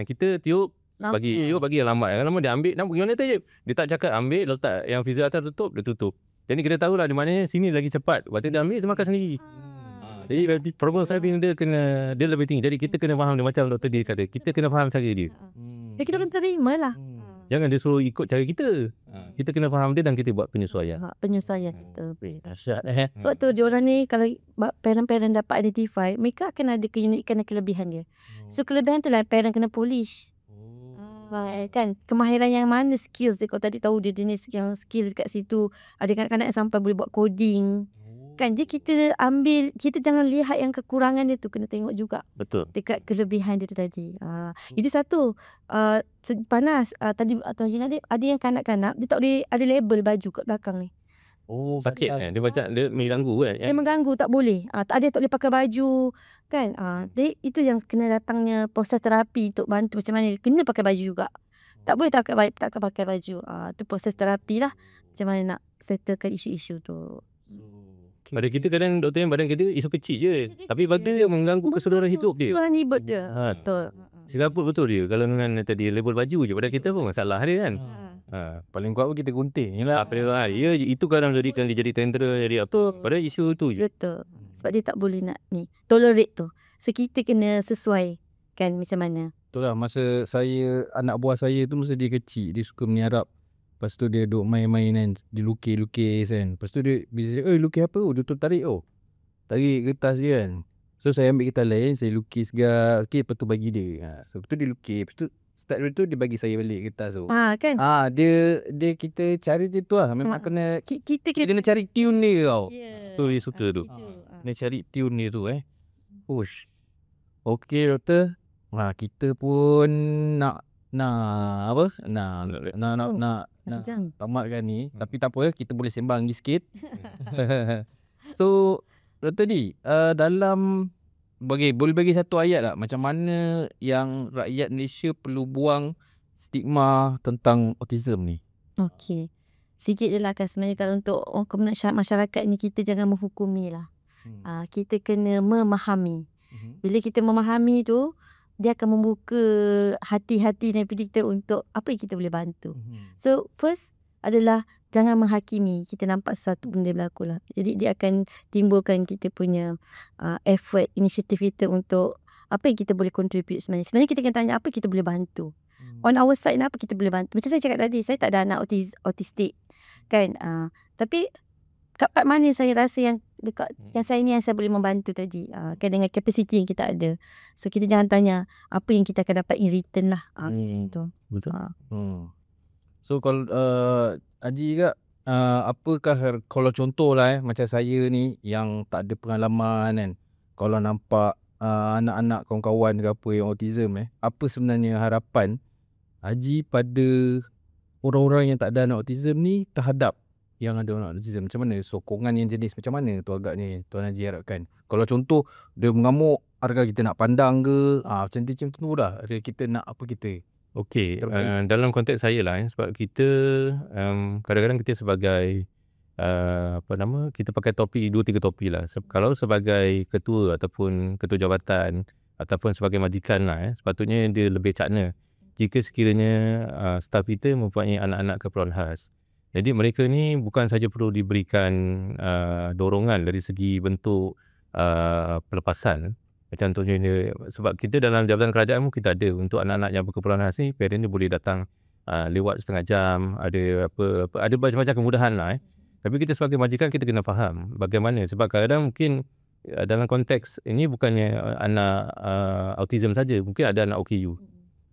Speaker 3: Kita tiup, bagi yang lambat. Yang lama dia ambil, nak pergi mana tu je? Dia tak cakap, ambil, letak yang freezer atas tutup, dia tutup. Jadi kita tahulah di mana sini lagi cepat. Lepas tu dia ambil, dia makan sendiri. Jadi problem solving dia lebih tinggi. Jadi kita kena faham dia, macam doktor dia kata, kita kena faham cara dia.
Speaker 2: Dia kita kena terima lah.
Speaker 3: Jangan dia suruh ikut cara kita. Kita kena faham dia dan kita buat penyesuaian.
Speaker 2: Penyesuaian kita.
Speaker 3: Dahsyat
Speaker 2: Sebab tu diorang ni kalau parent-parent dapat identify, mereka akan ada keunikan dan kelebihan dia. So kelebihan tu lah parent kena polish. Kan kemahiran yang mana, skills dia. Kalau tadi tahu dia jenis yang skill dekat situ, ada kanak-kanak yang sampai boleh buat coding. Kan dia kita ambil, kita jangan lihat yang kekurangan dia tu, kena tengok juga.
Speaker 3: Betul.
Speaker 2: Dekat kelebihan dia tu tadi. Itu satu. Panas. Tadi Tuan Haji ada yang kanak-kanak dia tak boleh ada label baju kat belakang ni.
Speaker 3: Sakit kan? Dia macam dia mengganggu kan?
Speaker 2: Dia mengganggu, tak boleh. Tak ada, tak boleh pakai baju kan. Itu yang kena datangnya proses terapi untuk bantu macam mana. Kena pakai baju juga. Tak boleh tak pakai baju. Itu proses terapi lah. Macam mana nak settlekan isu-isu tu.
Speaker 3: Pada kita kadang doktor yang badan kita isu kecil je. Tapi pada dia mengganggu keseluruhan hidup dia.
Speaker 2: Keseluruhan hidup dia.
Speaker 3: Betul. Serabut betul dia. Kalau dengan tadi label baju je pada kita pun masalah dia kan.
Speaker 1: Paling kuat pun kita gunting je lah.
Speaker 3: Ya, itu kadang jadikan dia jadi tentera, jadi apa. Pada isu tu je.
Speaker 2: Betul. Sebab dia tak boleh nak tolerate tu. So kita kena sesuai kan macam mana.
Speaker 1: Betul lah. Masa saya, anak buah saya tu masa dia kecil, dia suka meniarap. Lepas tu dia duk main-main kan. Dia lukis-lukis kan. Lepas tu dia bila saya, lukis apa? Dia tu tarik tarik kertas dia kan. So saya ambil kertas lain, saya lukis gak. Okay, lepas tu bagi dia. So lepas tu dia lukis. Lepas tu start dari tu dia bagi saya balik kertas tu.
Speaker 2: Kan.
Speaker 1: Dia kita cari dia tu lah. Memang kena kita kena cari tune dia tau.
Speaker 3: Tu dia suka tu.
Speaker 1: Kena cari tune dia tu Push. Okay doktor. Kita pun nak apa? Nak tamatkan ni. Tapi tak apa, kita boleh sembang lagi sikit. So doktor ni dalam boleh bagi satu ayat tak macam mana yang rakyat Malaysia perlu buang stigma tentang autism ni?
Speaker 2: Okey. Sikit je lah kan sebenarnya kalau untuk masyarakat ni kita jangan menghukumi lah. Kita kena memahami. Bila kita memahami tu, dia akan membuka hati-hati daripada kita untuk apa yang kita boleh bantu. So first adalah jangan menghakimi. Kita nampak sesuatu benda berlaku lah. Jadi dia akan timbulkan kita punya effort, inisiatif kita untuk apa yang kita boleh contribute sebenarnya. Sebenarnya kita akan tanya apa kita boleh bantu. On our side apa kita boleh bantu. Macam saya cakap tadi, saya tak ada anak autistik kan. Tapi kat part mana saya rasa yang dekat yang saya ni yang saya boleh membantu tadi kan dengan capacity yang kita ada. So kita jangan tanya apa yang kita akan dapat in return lah. Macam tu.
Speaker 3: Betul.
Speaker 1: So kalau Haji kak, apakah kalau contoh lah macam saya ni yang tak ada pengalaman kan, kalau nampak anak-anak kawan-kawan ke apa yang autism apa sebenarnya harapan Haji pada orang-orang yang tak ada anak autism ni terhadap yang ada anak autism? Macam mana sokongan yang jenis macam mana tu agaknya Tuan Haji harapkan? Kalau contoh dia mengamuk, adakah kita nak pandang ke? Macam tu lah. Ada kita nak apa kita?
Speaker 3: Okey, dalam konteks saya lah sebab kita kadang-kadang kita sebagai kita pakai topi 2-3 topi lah. Kalau sebagai ketua ataupun ketua jabatan ataupun sebagai majikan lah sepatutnya dia lebih cakna jika sekiranya staf kita mempunyai anak-anak keperluan khas. Jadi mereka ni bukan saja perlu diberikan dorongan dari segi bentuk pelepasan. Macam contohnya, sebab kita dalam jabatan kerajaan pun kita ada untuk anak-anak yang berkeperluan khas ni, parent dia boleh datang lewat setengah jam, ada ada macam-macam kemudahan lah. Tapi kita sebagai majikan kita kena faham bagaimana, sebab kadang-kadang mungkin dalam konteks ini bukannya anak autism saja, mungkin ada anak OKU.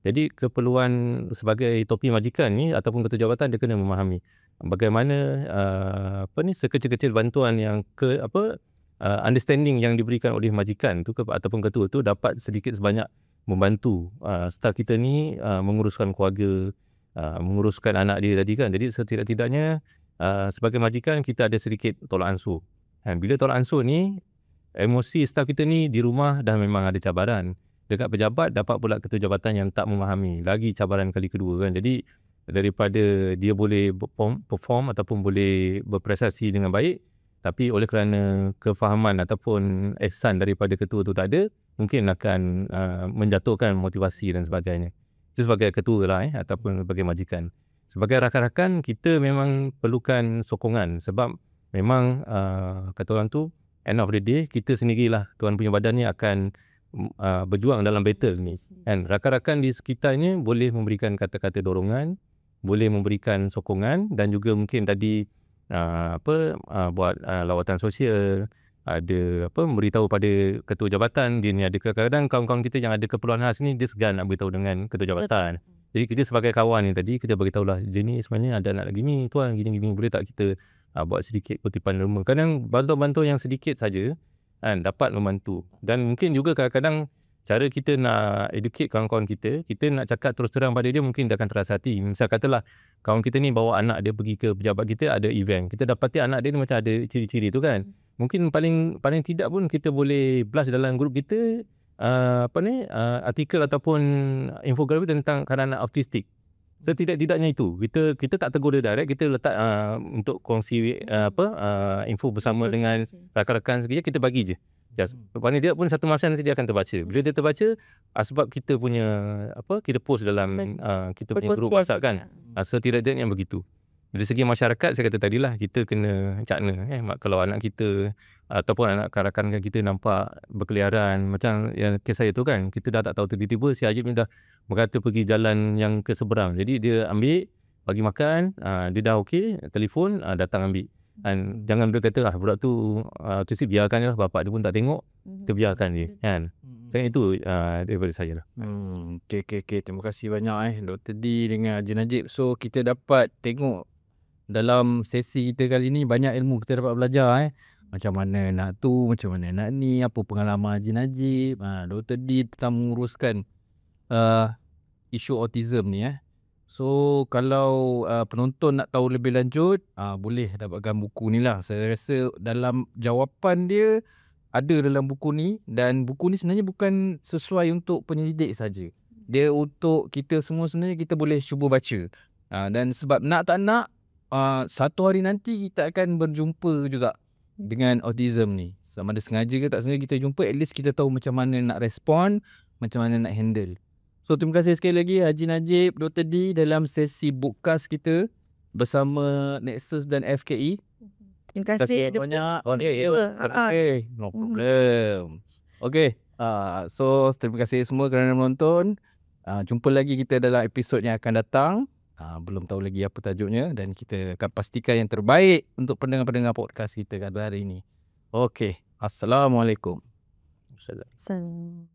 Speaker 3: Jadi keperluan sebagai topi majikan ni ataupun ketua jabatan dia kena memahami bagaimana sekecil-kecil bantuan yang understanding yang diberikan oleh majikan tu ataupun ketua tu dapat sedikit sebanyak membantu staf kita ni menguruskan keluarga, menguruskan anak dia tadi kan. Jadi setidak-tidaknya sebagai majikan kita ada sedikit tolak ansur. Bila tolak ansur ni, emosi staf kita ni di rumah dah memang ada cabaran. Dekat pejabat dapat pula ketua jabatan yang tak memahami, lagi cabaran kali kedua kan. Jadi daripada dia boleh perform ataupun boleh berprestasi dengan baik, tapi oleh kerana kefahaman ataupun ihsan daripada ketua tu tak ada, mungkin akan menjatuhkan motivasi dan sebagainya. Itu sebagai ketua lah ataupun sebagai majikan. Sebagai rakan-rakan kita memang perlukan sokongan sebab memang kata orang tu end of the day kita sendirilah tuan punya badan ni akan berjuang dalam battle ni. And rakan-rakan di sekitarnya boleh memberikan kata-kata dorongan, boleh memberikan sokongan dan juga mungkin tadi buat lawatan sosial, ada memberitahu pada ketua jabatan dia ni ada. Kadang-kadang kawan-kawan kita yang ada keperluan khas ni dia segan nak beritahu dengan ketua jabatan. Jadi kita sebagai kawan ni tadi kita beritahulah dia ni sebenarnya ada anak lagi ni tuan gini-gini, boleh tak kita buat sedikit kutipan derma. Kadang bantuan-bantuan yang sedikit saja dapat membantu. Dan mungkin juga kadang-kadang cara kita nak educate kawan-kawan kita nak cakap terus terang pada dia mungkin dia akan terasa hati. Misal katalah kawan kita ni bawa anak dia pergi ke pejabat kita, ada event, kita dapati anak dia ni macam ada ciri-ciri tu kan. Mungkin paling tidak pun kita boleh blast dalam grup kita artikel ataupun infografik tentang kanak-kanak autistik. Setidak-tidaknya itu kita tak tegur dia direct, kita letak untuk kongsi info bersama dengan rakan-rakan sekejap, kita bagi je. Paling tidak pun satu masa nanti dia akan terbaca. Bila dia terbaca, sebab kita punya kita post dalam kita punya grup WhatsApp kan. Setidak-tidaknya begitu. Dari segi masyarakat, saya kata tadilah, kita kena cakna kalau anak kita ataupun anak rakan kita nampak berkeliaran macam yang kes saya tu kan, kita dah tak tahu, tiba-tiba si Ajib ni dah berkata pergi jalan yang ke seberang. Jadi dia ambil, bagi makan, dia dah okey, telefon, datang ambil. Dan jangan dia kata budak tu biarkan je lah, bapak dia pun tak tengok, kita biarkan dia kan. Saya itu daripada saya lah.
Speaker 1: Okay. Terima kasih banyak Dr. D dengan Haji Najib. So kita dapat tengok dalam sesi kita kali ni banyak ilmu kita dapat belajar macam mana nak tu, macam mana nak ni, apa pengalaman Haji Najib, Dr. D tentang menguruskan isu autism ni So kalau penonton nak tahu lebih lanjut, boleh dapatkan buku ni lah. Saya rasa dalam jawapan dia ada dalam buku ni, dan buku ni sebenarnya bukan sesuai untuk penyelidik saja. Dia untuk kita semua sebenarnya, kita boleh cuba baca. Dan sebab nak tak nak, satu hari nanti kita akan berjumpa juga dengan autism ni. Sama ada sengaja ke tak sengaja kita jumpa, at least kita tahu macam mana nak respon, macam mana nak handle. So terima kasih sekali lagi Haji Najib, Dr. D dalam sesi bookcast kita bersama Nexus dan FKE.
Speaker 2: Terima kasih
Speaker 1: banyak. No
Speaker 2: Hmm.
Speaker 1: problem. Okay. So terima kasih semua kerana menonton. Jumpa lagi kita dalam episod yang akan datang. Belum tahu lagi apa tajuknya, dan kita akan pastikan yang terbaik untuk pendengar-pendengar podcast kita pada hari ini. Okay. Assalamualaikum.
Speaker 2: Assalamualaikum.